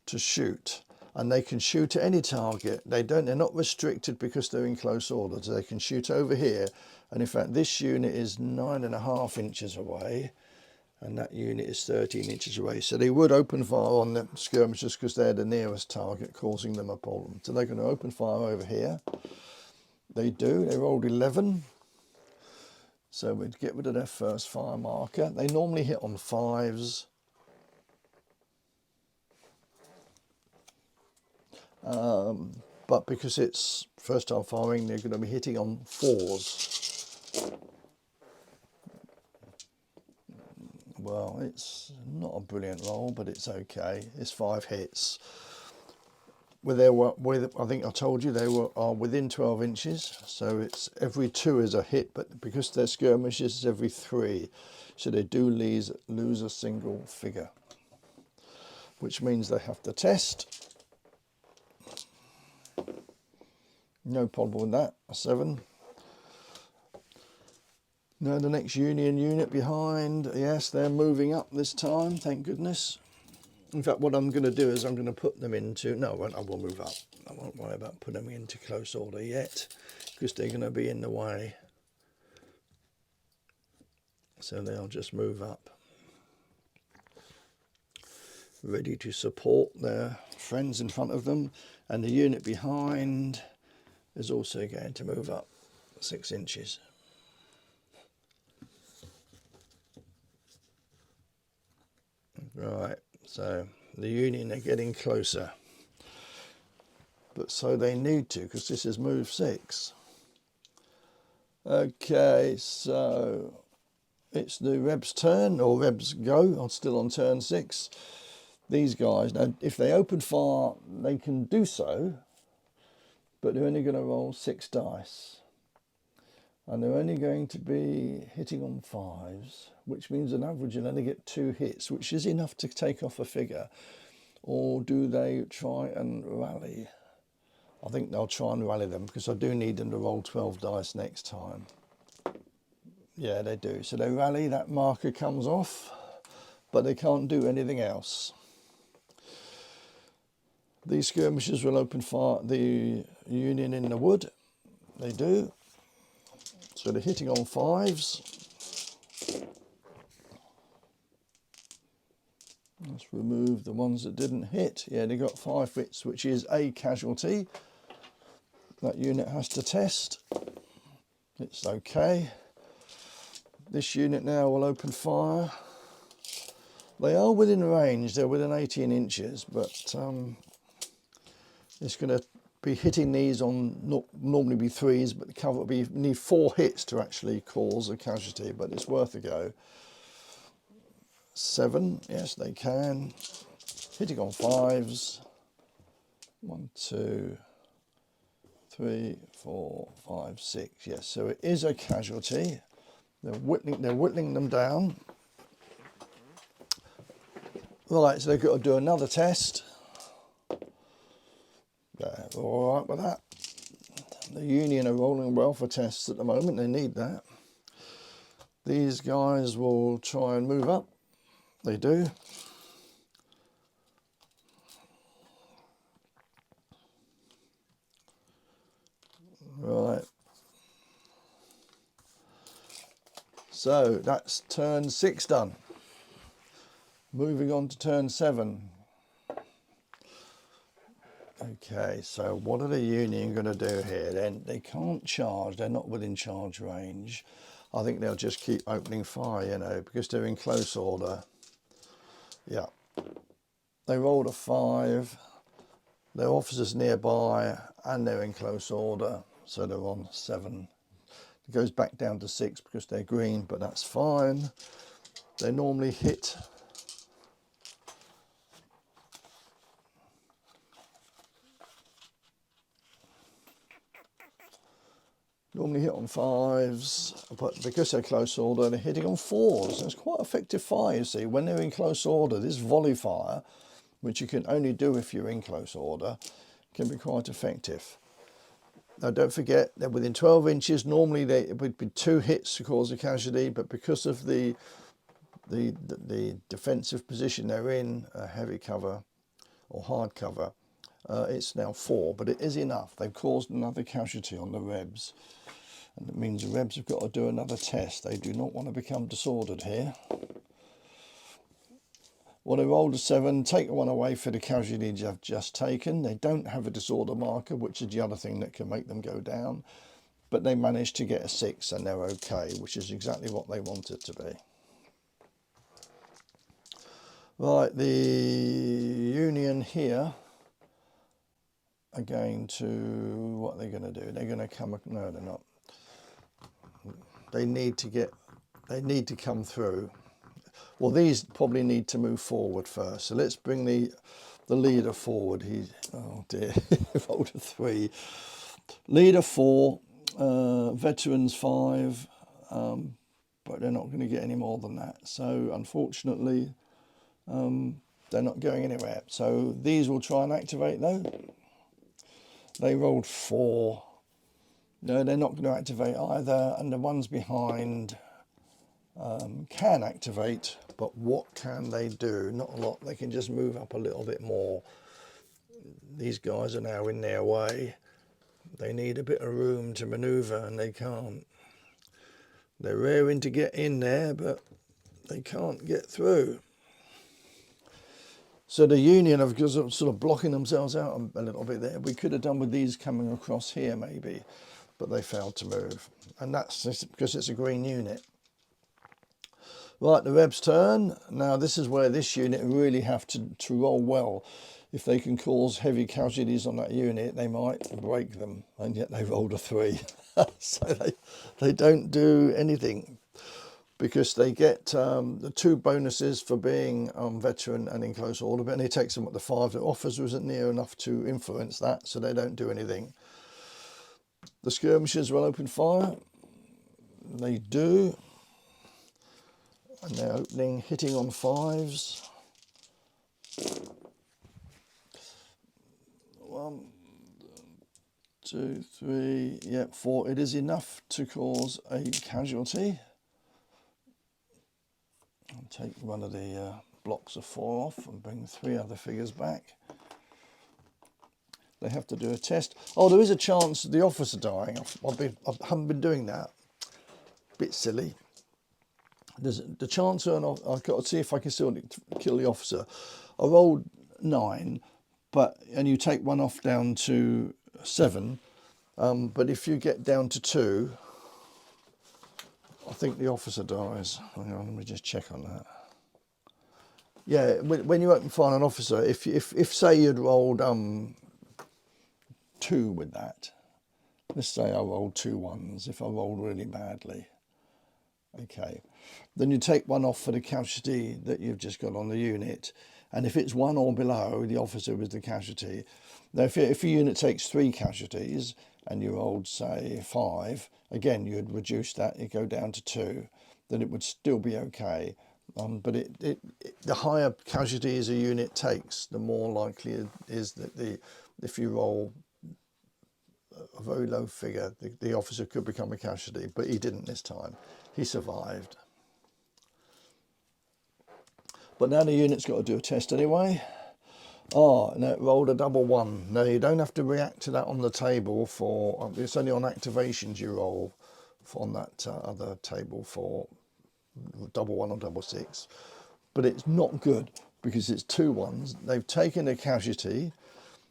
to shoot, and they can shoot at any target. They're not restricted because they're in close order, so they can shoot over here. And in fact, this unit is 9.5 inches away, and that unit is 13 inches away. So they would open fire on the skirmishers because they're the nearest target, causing them a problem. So they're going to open fire over here. They do. They rolled 11. So we'd get rid of their first fire marker. They normally hit on 5s. But because it's first time firing, they're going to be hitting on 4s. Well, it's not a brilliant roll, but it's okay. It's 5 hits. I think I told you they are within 12 inches, so it's every 2 is a hit, but because they're skirmishes, it's every 3. So they do lose a single figure, which means they have to test. No problem with that, a 7. Now the next Union unit behind, yes, they're moving up this time, thank goodness. In fact, what I'm going to do is I'm going to put them into... No, I will move up. I won't worry about putting them into close order yet, because they're going to be in the way. So they'll just move up, ready to support their friends in front of them. And the unit behind is also going to move up 6 inches. Right, so the Union are getting closer. But so they need to, because this is move 6. Okay, so it's the Rebs' turn, or Rebs go. I'm still on turn 6. These guys, now if they open fire, they can do so, but they're only going to roll 6 dice. And they're only going to be hitting on 5s, which means on average you'll only get 2 hits, which is enough to take off a figure. Or do they try and rally? I think they'll try and rally them because I do need them to roll 12 dice next time. Yeah, they do. So they rally, that marker comes off, but they can't do anything else. These skirmishers will open fire, the Union in the wood. They do. So they're hitting on 5s. Let's remove the ones that didn't hit. Yeah, they got 5 hits, which is a casualty. That unit has to test. It's okay. This unit now will open fire. They are within range, they're within 18 inches, but it's going to be hitting these on, normally be 3s, but the cover will be, need 4 hits to actually cause a casualty, but it's worth a go. 7, yes they can. Hitting on 5s. 1, 2, 3, 4, 5, 6. Yes, so it is a casualty. They're whittling them down. Right, so they've got to do another test. They're all right with that. The Union are rolling well for tests at the moment. They need that. These guys will try and move up. They do. Right. So that's turn 6 done. Moving on to turn 7. Okay, so what are the Union going to do here then? They can't charge, they're not within charge range. I think they'll just keep opening fire, you know, because they're in close order. Yeah. They rolled a 5. Their officers nearby and they're in close order, so they're on 7. It goes back down to 6 because they're green, but that's fine. They normally hit on 5s, but because they're close order, they're hitting on 4s. It's quite effective fire, you see. When they're in close order, this volley fire, which you can only do if you're in close order, can be quite effective. Now, don't forget, they're within 12 inches. Normally, it would be 2 hits to cause a casualty, but because of the defensive position they're in, heavy cover or hard cover, it's now 4, but it is enough. They've caused another casualty on the Rebs. And it means the Rebs have got to do another test. They do not want to become disordered here. Well, they rolled a 7, take one away for the casualty they've just taken. They don't have a disorder marker, which is the other thing that can make them go down. But they managed to get a 6 and they're okay, which is exactly what they wanted to be. Right, the Union here are going to, what are they going to do? They're going to come, no they're not. They need to come through. Well, these probably need to move forward first. So let's bring the leader forward. Oh dear, rolled a 3. Leader 4, veterans 5, but they're not going to get any more than that. So unfortunately, they're not going anywhere. So these will try and activate though. They rolled 4. No, they're not going to activate either, and the ones behind can activate, but what can they do? Not a lot. They can just move up a little bit more. These guys are now in their way. They need a bit of room to manoeuvre, and they can't. They're raring to get in there, but they can't get through. So the Union are sort of blocking themselves out a little bit there. We could have done with these coming across here maybe, but they failed to move. And that's because it's a green unit. Right, the Rebs' turn. Now this is where this unit really have to roll well. If they can cause heavy casualties on that unit, they might break them, and yet they rolled a 3. So they don't do anything, because they get the 2 bonuses for being veteran and in close order, but it takes them at the 5. The officer isn't near enough to influence that, so they don't do anything. The skirmishers will open fire. They do. And they're opening, hitting on 5s. 1, 2, 3, yeah, 4. It is enough to cause a casualty. I'll take one of the blocks of 4 off and bring 3 other figures back. They have to do a test. Oh, there is a chance the officer dying. I haven't been doing that. Bit silly. There's the chance, and I've got to see if I can still kill the officer. I rolled 9, and you take 1 off down to 7. But if you get down to 2, I think the officer dies. Hang on, let me just check on that. Yeah, when you open fire on an officer, if say you'd rolled 2 with that, let's say I rolled 2 1s, if I rolled really badly, okay, then you take 1 off for the casualty that you've just got on the unit, and if it's 1 or below, the officer was the casualty. Now if a unit takes 3 casualties and you rolled say 5, again you'd reduce that, you go down to 2, then it would still be okay. But the higher casualties a unit takes, the more likely it is that if you roll a very low figure, the officer could become a casualty, but he didn't this time. He survived. But now the unit's got to do a test anyway. Oh, and it rolled a double 1. Now you don't have to react to that on the table for, it's only on activations you roll on that other table for double 1 or double 6. But it's not good because it's 2 1s. They've taken a casualty,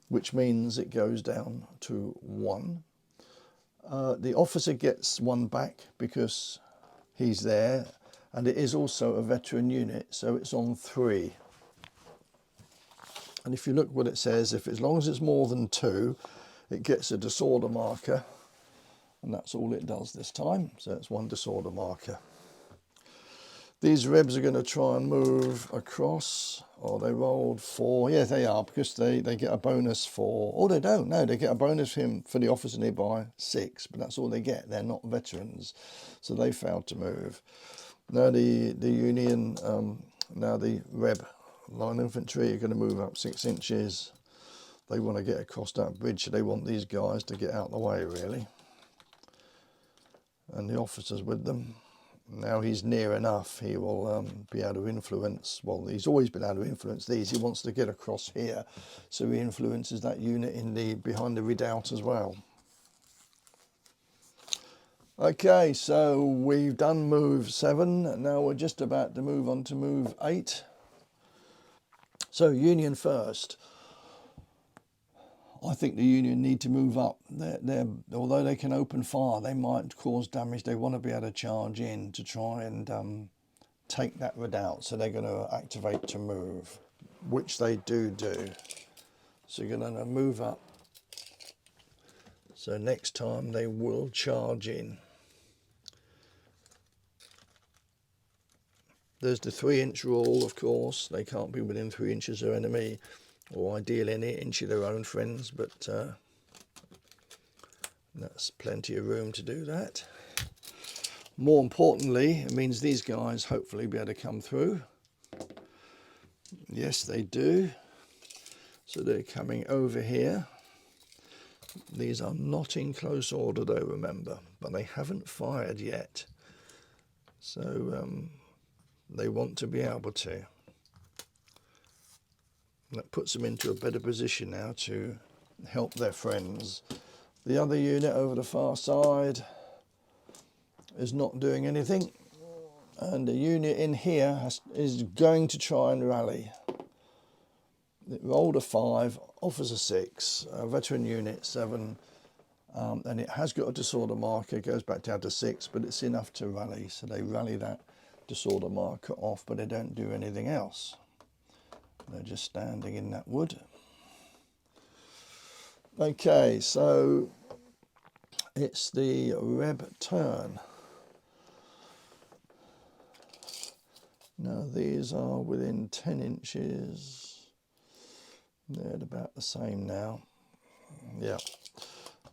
which means it goes down to 1. The officer gets 1 back because he's there, and it is also a veteran unit, so it's on 3. And if you look what it says, as long as it's more than 2, it gets a disorder marker, and that's all it does this time. So it's 1 disorder marker. These Rebs are going to try and move across. Oh, they rolled 4. Yeah, they are, because they get a bonus for... Oh, they don't. No, they get a bonus for the officer nearby, 6. But that's all they get. They're not veterans. So they failed to move. Now the Union, now the Reb line infantry are going to move up 6 inches. They want to get across that bridge. So they want these guys to get out of the way, really. And the officer's with them. Now he's near enough, he will be able to influence, well, he's always been able to influence these. He wants to get across here, so he influences that unit behind the redoubt as well. Okay, so we've done move 7, now we're just about to move on to move 8. So Union first. I think the Union need to move up. Although they can open fire, they might cause damage. They want to be able to charge in to try and take that redoubt. So they're going to activate to move, which they do. So you're going to move up. So next time they will charge in. There's the 3-inch rule, of course. They can't be within 3 inches of enemy, or ideally any inch of their own friends, but that's plenty of room to do that. More importantly, it means these guys hopefully be able to come through. Yes, they do. So they're coming over here. These are not in close order though, remember, but they haven't fired yet. So they want to be able to. That puts them into a better position now to help their friends. The other unit over the far side is not doing anything, and the unit in here is going to try and rally. It rolled a 5, offers a 6, veteran unit 7, and it has got a disorder marker. It goes back down to 6, but it's enough to rally. So they rally that disorder marker off, but they don't do anything else. They're just standing in that wood. Okay, so it's the Reb turn. Now these are within 10 inches. They're at about the same now. Yeah.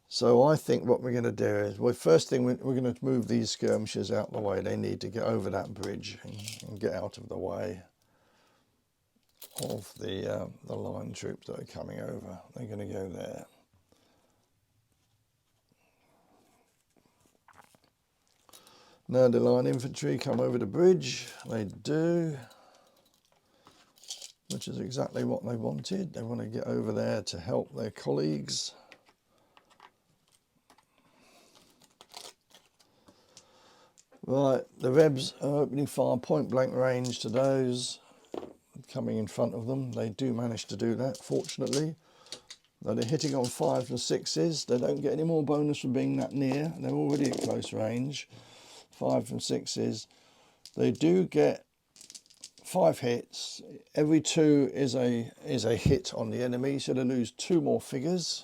So I think what we're going to do is, well, first thing we're going to move these skirmishers out of the way. They need to get over that bridge and get out of the way of the line troops that are coming over. They're going to go there. Now the line infantry come over the bridge. They do, which is exactly what they wanted. They want to get over there to help their colleagues. Right, the Rebs are opening fire point blank range to those coming in front of them. They do manage to do that, fortunately. Now they're hitting on 5s and 6s. They don't get any more bonus for being that near. They're already at close range. 5 and 6s. They do get 5 hits. Every 2 is a hit on the enemy, so they lose 2 more figures.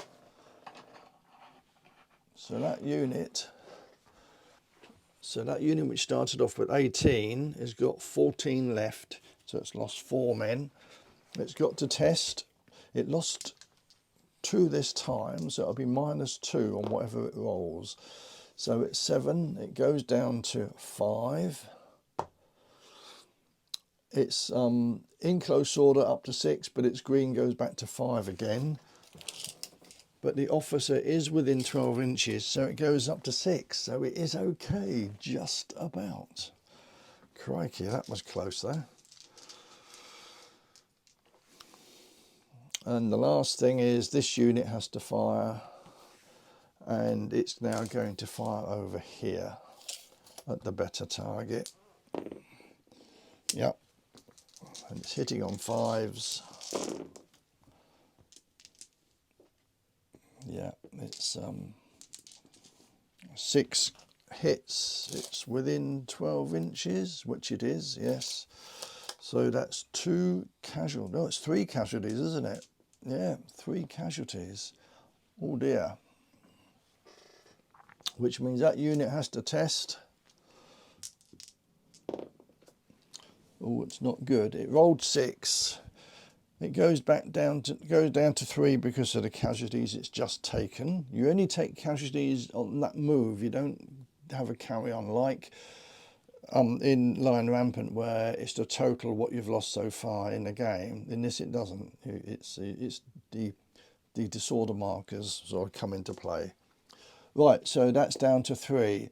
So that unit which started off with 18 has got 14 left, so it's lost 4 men. It's got to test. It lost 2 this time, so it'll be -2 on whatever it rolls. So it's 7. It goes down to 5. It's in close order up to 6, but its green goes back to 5 again. But the officer is within 12 inches, so it goes up to 6. So it is okay, just about. Crikey, that was close there. And the last thing is this unit has to fire, and it's now going to fire over here at the better target. Yep, and it's hitting on 5s. Yeah, it's 6 hits. It's within 12 inches, which it is, yes. So that's 2 casualties. No, it's 3 casualties, isn't it? Yeah, 3 casualties. Oh dear. Which means that unit has to test. Oh, it's not good. It rolled 6. It goes back down to 3 because of the casualties it's just taken. You only take casualties on that move. You don't have a carry on like in Line Rampant, where it's the total what you've lost so far in the game. In this, it doesn't. It's the disorder markers sort of come into play. Right, so that's down to 3.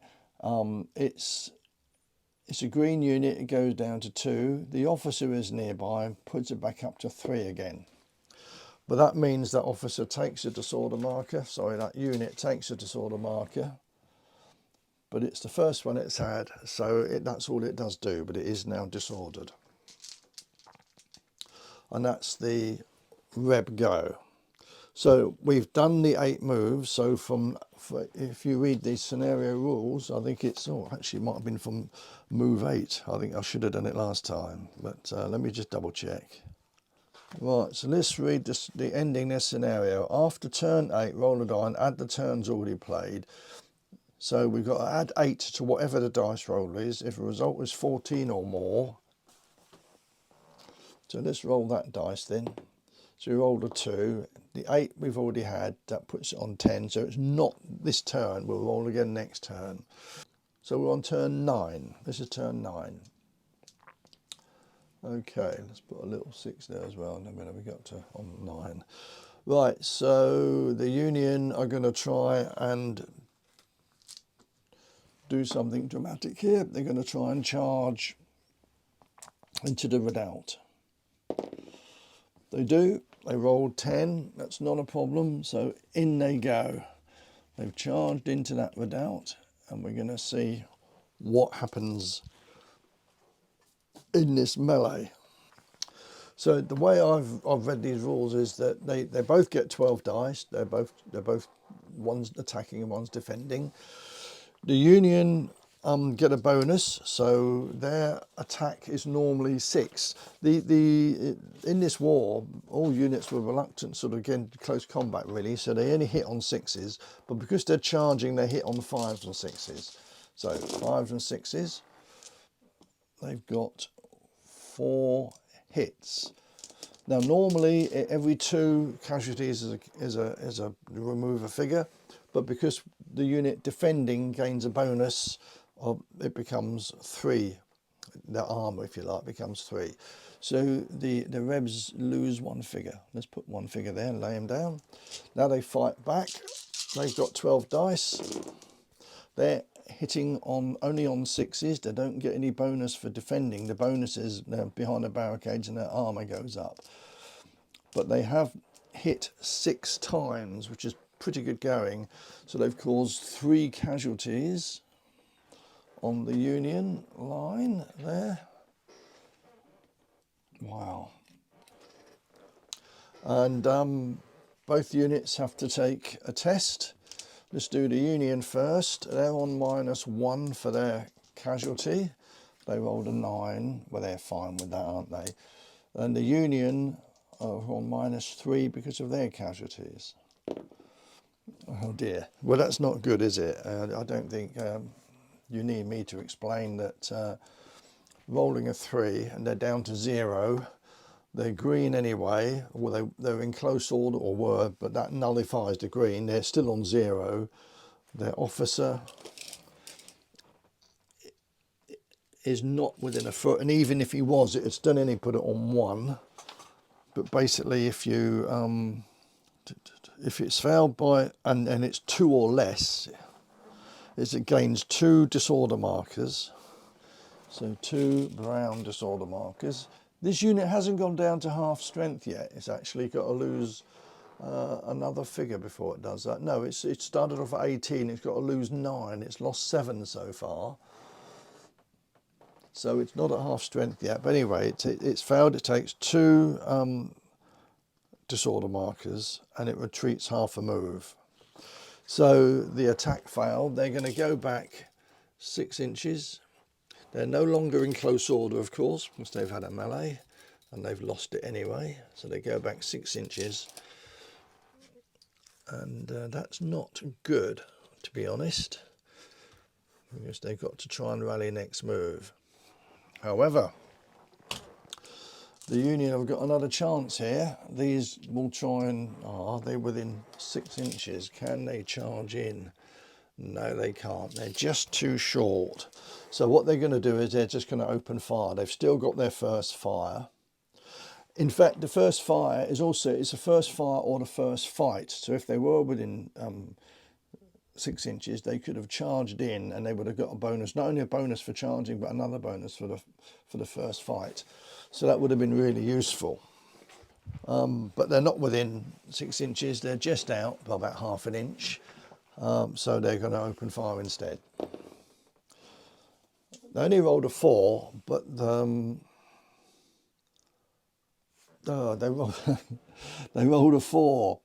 It's a green unit, it goes down to 2. The officer is nearby, puts it back up to 3 again. But that means that officer takes a disorder marker, sorry, that unit takes a disorder marker. But it's the first one it's had, so that's all it does do, but it is now disordered. And that's the Reb go. So we've done the 8 moves. So if you read these scenario rules, I think it's, actually it might have been from move 8. I think I should have done it last time, but let me just double check. Right, so let's read the ending this scenario. After turn 8, roll a die, add the turns already played. So we've got to add 8 to whatever the dice roll is. If the result is 14 or more. So let's roll that dice then. So we rolled a 2. The 8 we've already had, that puts it on 10. So it's not this turn. We'll roll again next turn. So we're on turn 9. This is turn 9. Okay, let's put a little 6 there as well. And then we got to on 9. Right, so the Union are going to try and do something dramatic here. They're going to try and charge into the redoubt. They do. They rolled 10. That's not a problem. So in they go. They've charged into that redoubt, and we're going to see what happens in this melee. So the way I've read these rules is that they both get 12 dice. They're both one's attacking and one's defending. The Union get a bonus, so their attack is normally 6. In this war, all units were reluctant sort of get close combat really, so they only hit on 6s, but because they're charging, they hit on 5s and 6s. So 5s and 6s, they've got 4 hits. Now normally every 2 casualties is a remove a figure, but because the unit defending gains a bonus, it becomes 3. The armour, if you like, becomes 3. So the Rebs lose 1 figure. Let's put 1 figure there and lay them down. Now they fight back. They've got 12 dice. They're hitting on only on sixes. They don't get any bonus for defending. The bonus is behind the barricades and their armour goes up. But they have hit 6 times, which is pretty good going. So they've caused 3 casualties on the Union line there. Wow. And both units have to take a test. Let's do the Union first. They're on -1 for their casualty. They rolled a 9. Well, they're fine with that, aren't they? And the Union are on -3 because of their casualties. Oh dear. Well, that's not good, is it? I don't think you need me to explain that rolling a 3 and they're down to 0. They're green anyway, well they're in close order, or were, but that nullifies the green. They're still on 0. Their officer is not within a foot, and even if he was, it's done only put it on 1. But basically, if it's failed by, and it's 2 or less, it gains 2 disorder markers. So 2 brown disorder markers. This unit hasn't gone down to half strength yet. It's actually got to lose another figure before it does that. No, it started off at 18. It's got to lose 9. It's lost 7 so far. So it's not at half strength yet. But anyway, it's failed. It takes 2 disorder markers and it retreats half a move. So the attack failed. They're going to go back 6 inches. They're no longer in close order, of course, because they've had a melee and they've lost it anyway. So they go back 6 inches. And that's not good, to be honest, because they've got to try and rally next move. However, the Union have got another chance here. These will try and, are they within 6 inches? Can they charge in? No, they can't. They're just too short. So what they're going to do is they're just going to open fire. They've still got their first fire. In fact, the first fire is also, it's the first fire or the first fight. So if they were within 6 inches, they could have charged in and they would have got a bonus, not only a bonus for charging, but another bonus for the first fight. So that would have been really useful. But they're not within 6 inches. They're just out by about half an inch. So they're going to open fire instead. They only rolled a 4, but they rolled a 4.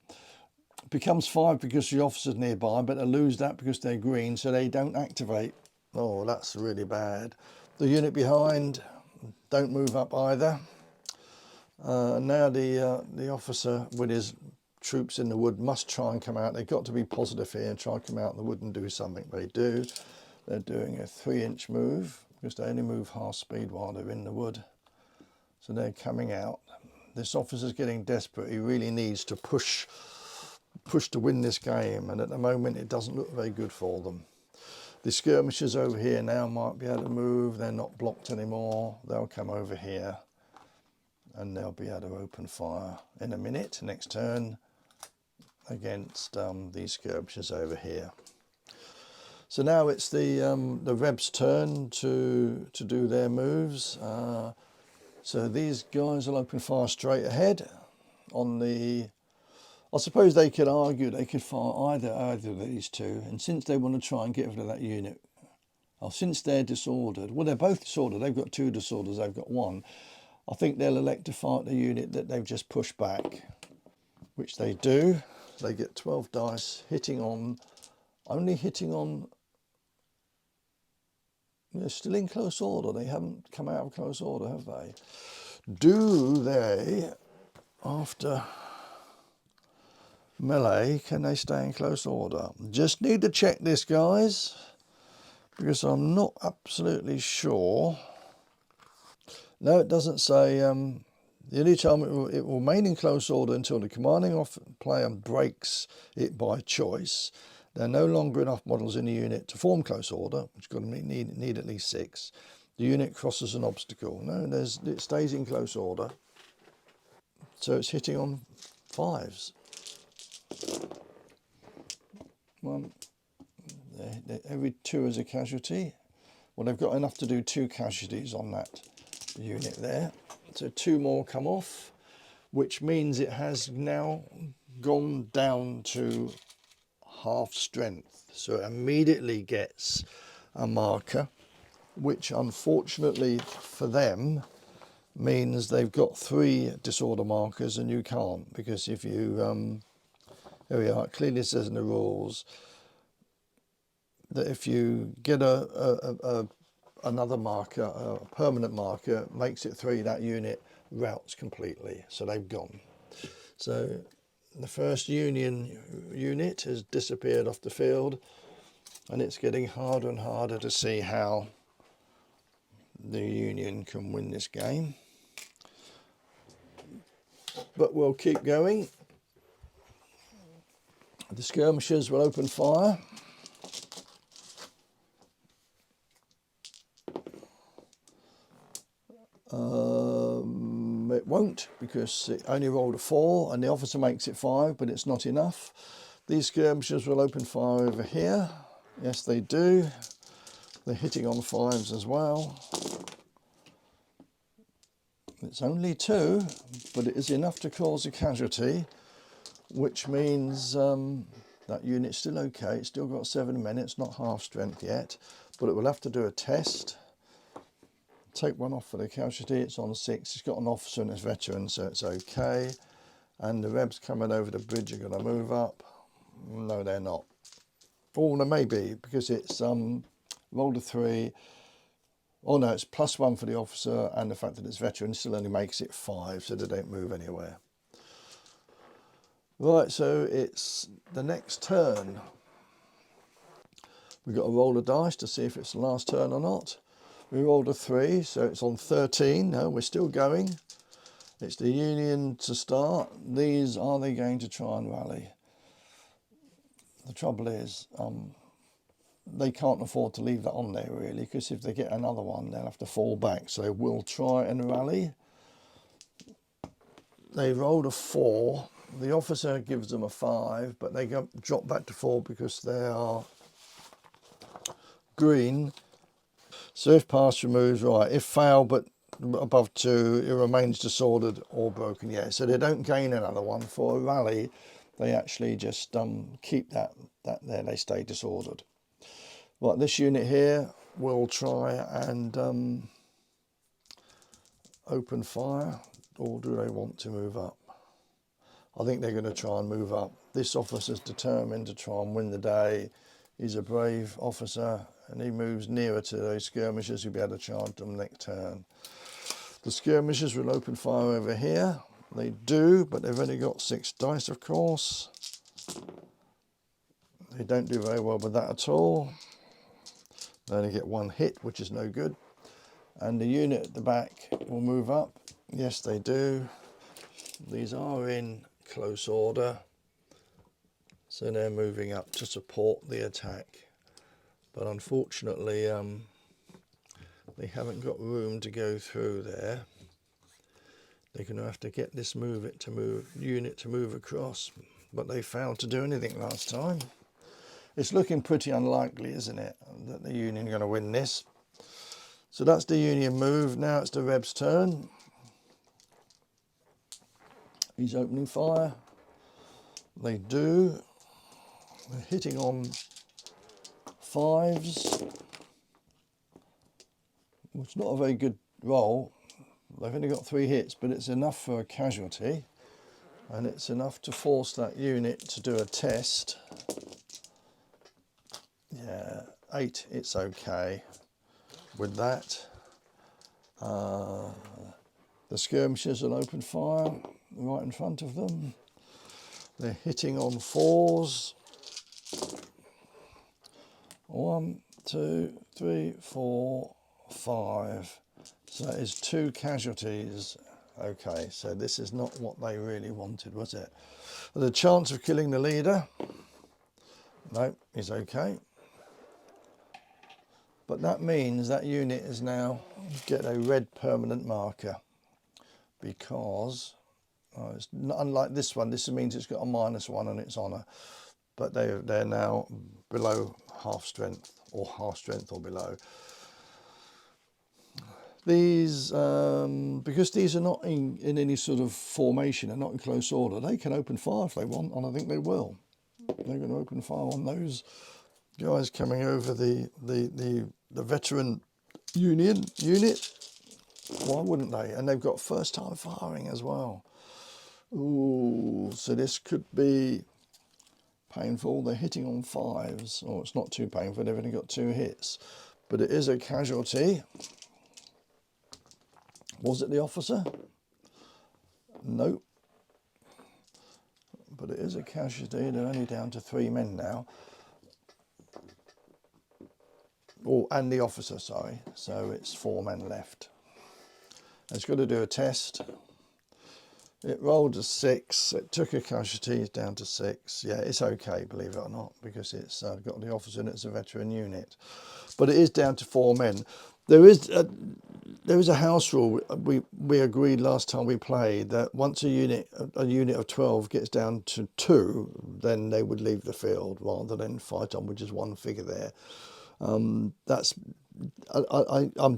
It becomes 5 because the officer's nearby, but they lose that because they're green, so they don't activate. Oh, that's really bad. The unit behind don't move up either. Now the officer with his troops in the wood must try and come out. They've got to be positive here and try and come out in the wood and do something. They do. They're doing a 3-inch move because they only move half speed while they're in the wood. So they're coming out. This officer's getting desperate. He really needs to push to win this game, and at the moment it doesn't look very good for them. The skirmishers over here now might be able to move. They're not blocked anymore. They'll come over here and they'll be able to open fire in a minute, next turn, against these skirmishers over here. So now it's the Rebs' turn to do their moves. So these guys will open fire straight ahead on the... I suppose they could argue they could fire either of these two, and since they want to try and get rid of that unit, since they're disordered, well, they're both disordered. They've got 2 disorders, they've got 1. I think they'll elect to fight the unit that they've just pushed back, which they do. They get 12 dice, only hitting on, they're still in close order. They haven't come out of close order, have they? Do they, after melee, can they stay in close order? Just need to check this, guys, because I'm not absolutely sure. No, it doesn't say. The only time it will remain in close order until the commanding player breaks it by choice. There are no longer enough models in the unit to form close order, which is going to need at least 6. The unit crosses an obstacle. No, it stays in close order. So it's hitting on 5s. 1, Every 2 is a casualty. Well, they've got enough to do 2 casualties on that unit there. So 2 more come off, which means it has now gone down to half strength. So it immediately gets a marker, which unfortunately for them means they've got 3 disorder markers and you can't, because if you, here we are, it clearly says in the rules that if you get another marker, a permanent marker, makes it 3, that unit routes completely. So they've gone. So the first Union unit has disappeared off the field, and it's getting harder and harder to see how the Union can win this game. But we'll keep going. The skirmishers will open fire. It won't, because it only rolled a 4 and the officer makes it 5, but it's not enough. These skirmishers will open fire over here. Yes, they do. They're hitting on 5s as well. It's only 2, but it is enough to cause a casualty, which means that unit's still okay. It's still got 7 minutes, not half strength yet, but it will have to do a test. Take 1 off for the casualty. It's on 6. It's got an officer and a veteran, so it's okay. And the Rebs coming over the bridge are going to move up. No, they're not. Oh, they may be, because it's rolled a 3. Oh no, it's +1 for the officer, and the fact that it's veteran still only makes it 5, so they don't move anywhere. Right, so it's the next turn. We've got to roll a dice to see if it's the last turn or not. We rolled a 3, so it's on 13. No, we're still going. It's the Union to start. These, are they going to try and rally? The trouble is, they can't afford to leave that on there really, because if they get another one, they'll have to fall back. So they will try and rally. They rolled a 4. The officer gives them a 5, but they drop back to 4 because they are green. So if pass, removes, right. If fail, but above 2, it remains disordered or broken. Yeah, so they don't gain another one. For a rally, they actually just keep that there. They stay disordered. Right, this unit here will try and open fire, or do they want to move up? I think they're going to try and move up. This officer's determined to try and win the day. He's a brave officer, and he moves nearer to those skirmishers who'll be able to charge them next turn. The skirmishers will open fire over here. They do, but they've only got 6 dice, of course. They don't do very well with that at all. They only get 1 hit, which is no good. And the unit at the back will move up. Yes, they do. These are in close order, so they're moving up to support the attack. But unfortunately, they haven't got room to go through there. They're going to have to get this unit to move across, but they failed to do anything last time. It's looking pretty unlikely, isn't it, that the Union are going to win this. So that's the Union move. Now it's the Rebs' turn. He's opening fire. They do. They're hitting on 5s. It's not a very good roll. They've only got 3 hits, but it's enough for a casualty. And it's enough to force that unit to do a test. Yeah, 8, it's okay with that. The skirmishers will open fire right in front of them. They're hitting on 4s. 1, 2, 3, 4, 5. So that is 2 casualties. Okay, so this is not what they really wanted, was it? The chance of killing the leader, no, is okay. But that means that unit is now get a red permanent marker, because it's not, unlike this one, this means it's got a -1 on its honour. but they're now below half strength or below. These, because these are not in any sort of formation and not in close order, they can open fire if they want, and I think they will. They're going to open fire on those guys coming over the veteran unit. Why wouldn't they? And they've got first time firing as well. Ooh, so this could be painful. They're hitting on 5s. Oh, it's not too painful. They've only got 2 hits, but it is a casualty. Was it the officer? Nope. But it is a casualty. They're only down to 3 men now. Oh, and the officer, sorry. So it's 4 men left. It's got to do a test. It rolled a 6. It took a casualty. It's down to 6. Yeah, it's okay, believe it or not, because it's got the officer and it's a veteran unit. But it is down to 4 men. There is a house rule we agreed last time we played that once a unit of 12 gets down to 2, then they would leave the field rather than fight on with just 1 figure there. I'm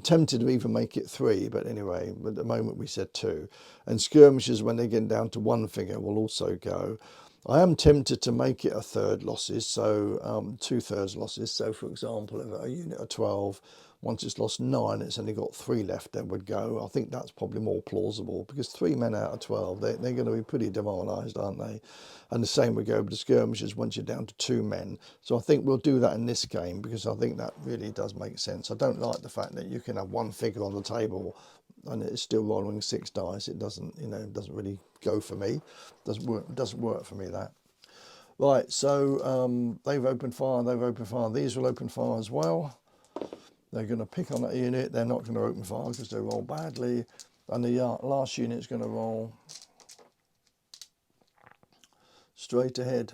tempted to even make it 3, but anyway, at the moment we said 2. And skirmishes, when they get down to 1 figure, will also go. I am tempted to make it a third losses, so 2/3 losses. So for example, if a unit of 12, once it's lost 9, it's only got 3 left, then would go. I think that's probably more plausible, because 3 men out of 12, they're going to be pretty demoralised, aren't they? And the same would go with the skirmishes once you're down to 2 men. So I think we'll do that in this game, because I think that really does make sense. I don't like the fact that you can have 1 figure on the table and it's still rolling 6 dice. It doesn't, it doesn't really go for me. It doesn't work for me, that. Right, so they've opened fire, These will open fire as well. They're going to pick on that unit. They're not going to open fire because they roll badly. And the last unit's going to roll straight ahead.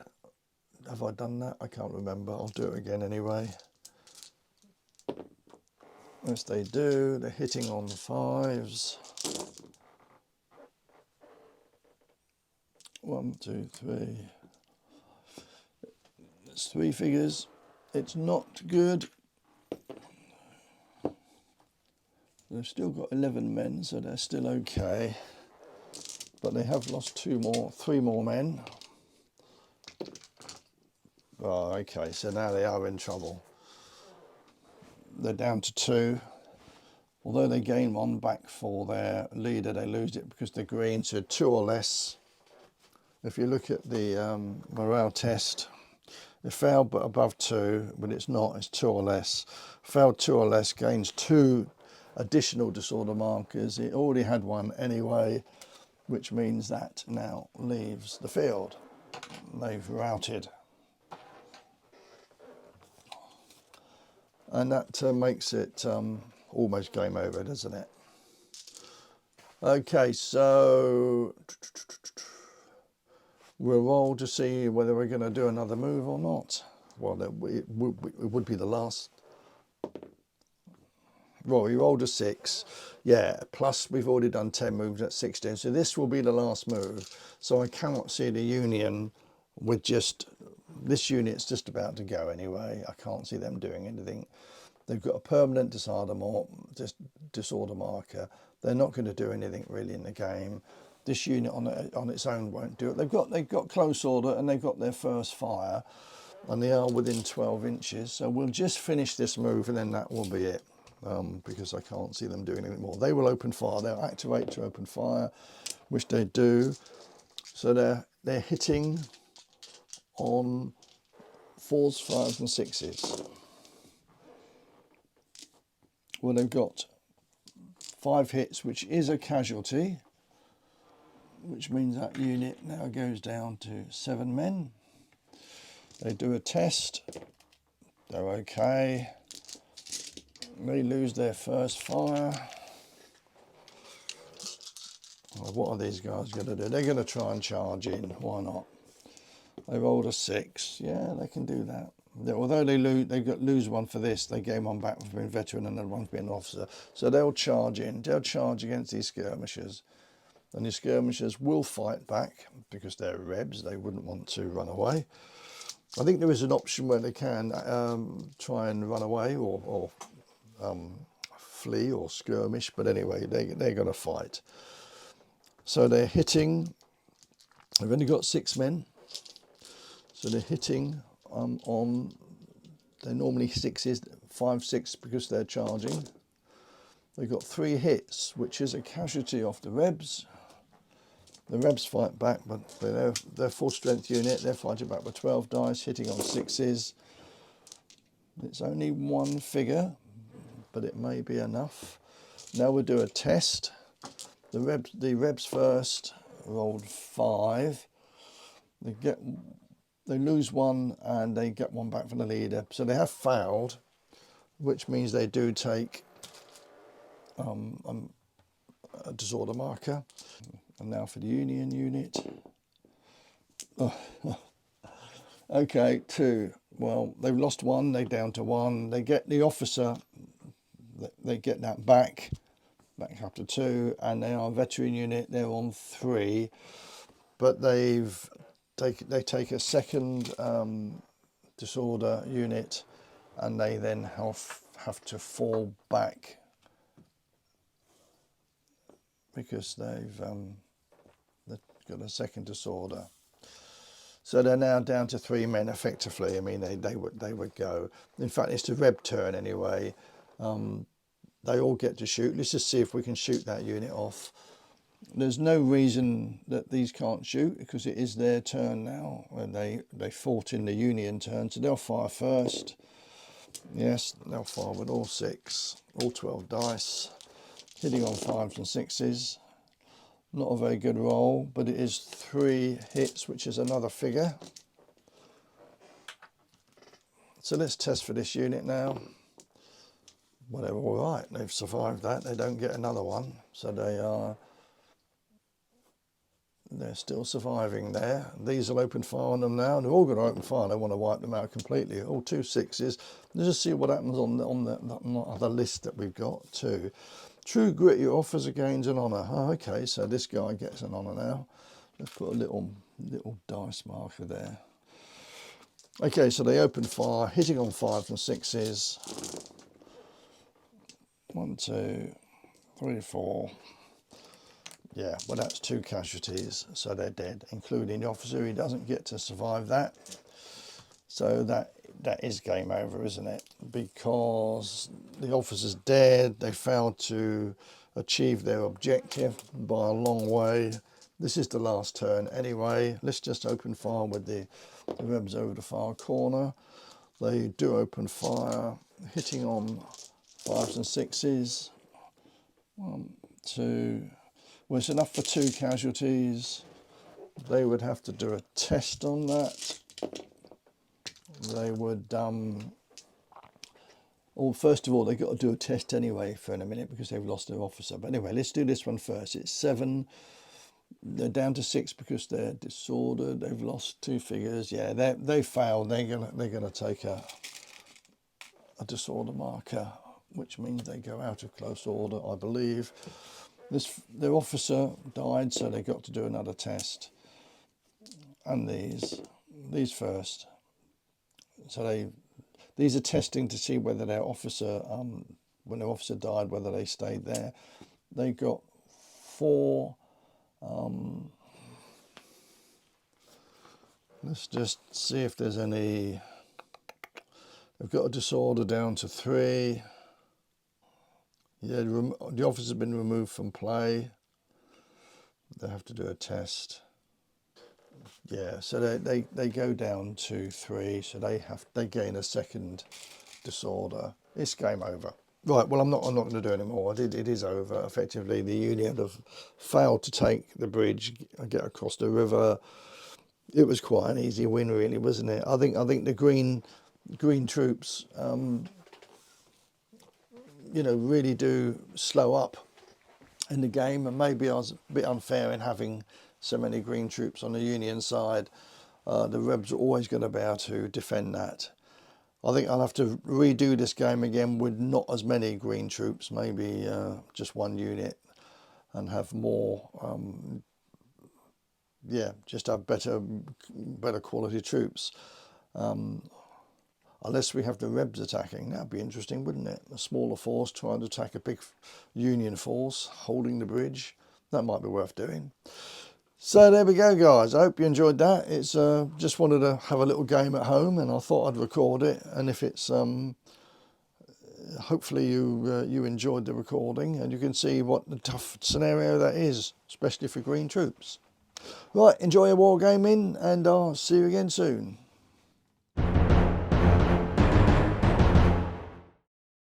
Have I done that? I can't remember. I'll do it again anyway. Yes, they do. They're hitting on the 5s. 1, 2, 3. It's 3 figures. It's not good. They've still got 11 men, so they're still okay. But they have lost 3 more men. Oh, okay, so now they are in trouble. They're down to 2. Although they gain 1 back for their leader, they lose it because they're green, so 2 or less. If you look at the morale test, it failed but above 2, but it's not, it's 2 or less. Failed 2 or less, gains 2 additional disorder markers. It already had 1 anyway, which means that now leaves the field. They've routed. And that makes it almost game over, doesn't it? Okay, so we'll roll to see whether we're going to do another move or not. Well, it would be the last. Well, we rolled a 6. Yeah, plus we've already done 10 moves at 16. So this will be the last move. So I cannot see the Union with just... This unit's just about to go anyway. I can't see them doing anything. They've got a permanent disorder marker. They're not going to do anything really in the game. This unit on its own won't do it. They've got close order and they've got their first fire. And they are within 12 inches. So we'll just finish this move and then that will be it. Because I can't see them doing anything more. They will open fire. They'll activate to open fire, which they do. So they're hitting on 4s, 5s and 6s. Well, they've got 5 hits, which is a casualty, which means that unit now goes down to 7 men. They do a test. They're okay. They lose their first fire. Well, what are these guys going to do? They're going to try and charge in. Why not? They rolled a 6. Yeah, they can do that. Although they lose 1 for this, they gain 1 back for being veteran and then 1 for being an officer. So they'll charge in. They'll charge against these skirmishers. And these skirmishers will fight back because they're Rebs. They wouldn't want to run away. I think there is an option where they can try and run away or flee or skirmish, but anyway, they're going to fight. So they're hitting. They've only got 6 men, so they're hitting on. They're normally 6s, 5, 6 because they're charging. They've got 3 hits, which is a casualty off the Rebs. The Rebs fight back, but they're full strength unit. They're fighting back with 12 dice, hitting on 6s. It's only 1 figure, but it may be enough. Now we'll do a test. The Rebs first rolled 5. They lose 1 and they get 1 back from the leader. So they have fouled, which means they do take a disorder marker. And now for the Union unit. Oh. Okay, 2. Well, they've lost 1, they're down to 1. They get the officer, they get that back up to 2, and they are a veteran unit, they're on 3. But they take a second disorder unit, and they then have to fall back because they've got a second disorder. So they're now down to 3 men effectively. I mean, they would go. In fact, it's the Reb turn anyway. They all get to shoot. Let's just see if we can shoot that unit off. There's no reason that these can't shoot because it is their turn now. And they fought in the Union turn, so they'll fire first. Yes, they'll fire with all 6, all 12 dice, hitting on 5s and 6s. Not a very good roll, but it is 3 hits, which is another figure. So let's test for this unit now. Well, they're all right. They've survived that. They don't get another one. So they're still surviving there. These will open fire on them now. They're all going to open fire. They want to wipe them out completely. All 2 6s. Let's just see what happens on the other list that we've got too. True grit, your offers a gains an honour. Oh, okay, so this guy gets an honour now. Let's put a little dice marker there. Okay, so they open fire, hitting on 5s and 6s. 1, 2, 3, 4. Yeah, well, that's 2 casualties, so they're dead, including the officer. He doesn't get to survive that. So that is game over, isn't it? Because the officer's dead. They failed to achieve their objective by a long way. This is the last turn anyway. Let's just open fire with the Rebs over the far corner. They do open fire, hitting on 5s and 6s. 1, 2. Well, it's enough for 2 casualties. They would have to do a test on that. They would, first of all, they've got to do a test anyway for in a minute because they've lost their officer. But anyway, let's do this one first. It's 7. They're down to 6 because they're disordered. They've lost 2 figures. Yeah, they failed. They're gonna take a disorder marker, which means they go out of close order, I believe. Their officer died, so they got to do another test. And these first. So these are testing to see whether their officer, when their officer died, whether they stayed there. They got 4. Let's just see if there's any. They've got a disorder down to 3. Yeah, the officer's been removed from play. They have to do a test. Yeah, so they go down to 3, so they gain a second disorder. It's game over. Right, well, I'm not going to do any more. It is over. Effectively, the Union have failed to take the bridge, get across the river. It was quite an easy win, really, wasn't it? I think the green troops, really do slow up in the game, and maybe I was a bit unfair in having so many green troops on the Union side. The Rebs are always going to be able to defend that. I think I'll have to redo this game again with not as many green troops, maybe just 1 unit, and have more, just have better quality troops. Unless we have the Rebs attacking, that'd be interesting, wouldn't it? A smaller force trying to attack a big Union force holding the bridge. That might be worth doing. So there we go, guys. I hope you enjoyed that. It's just wanted to have a little game at home, and I thought I'd record it. And if it's hopefully you enjoyed the recording, and you can see what the tough scenario that is, especially for green troops. Right, enjoy your wargaming, and I'll see you again soon.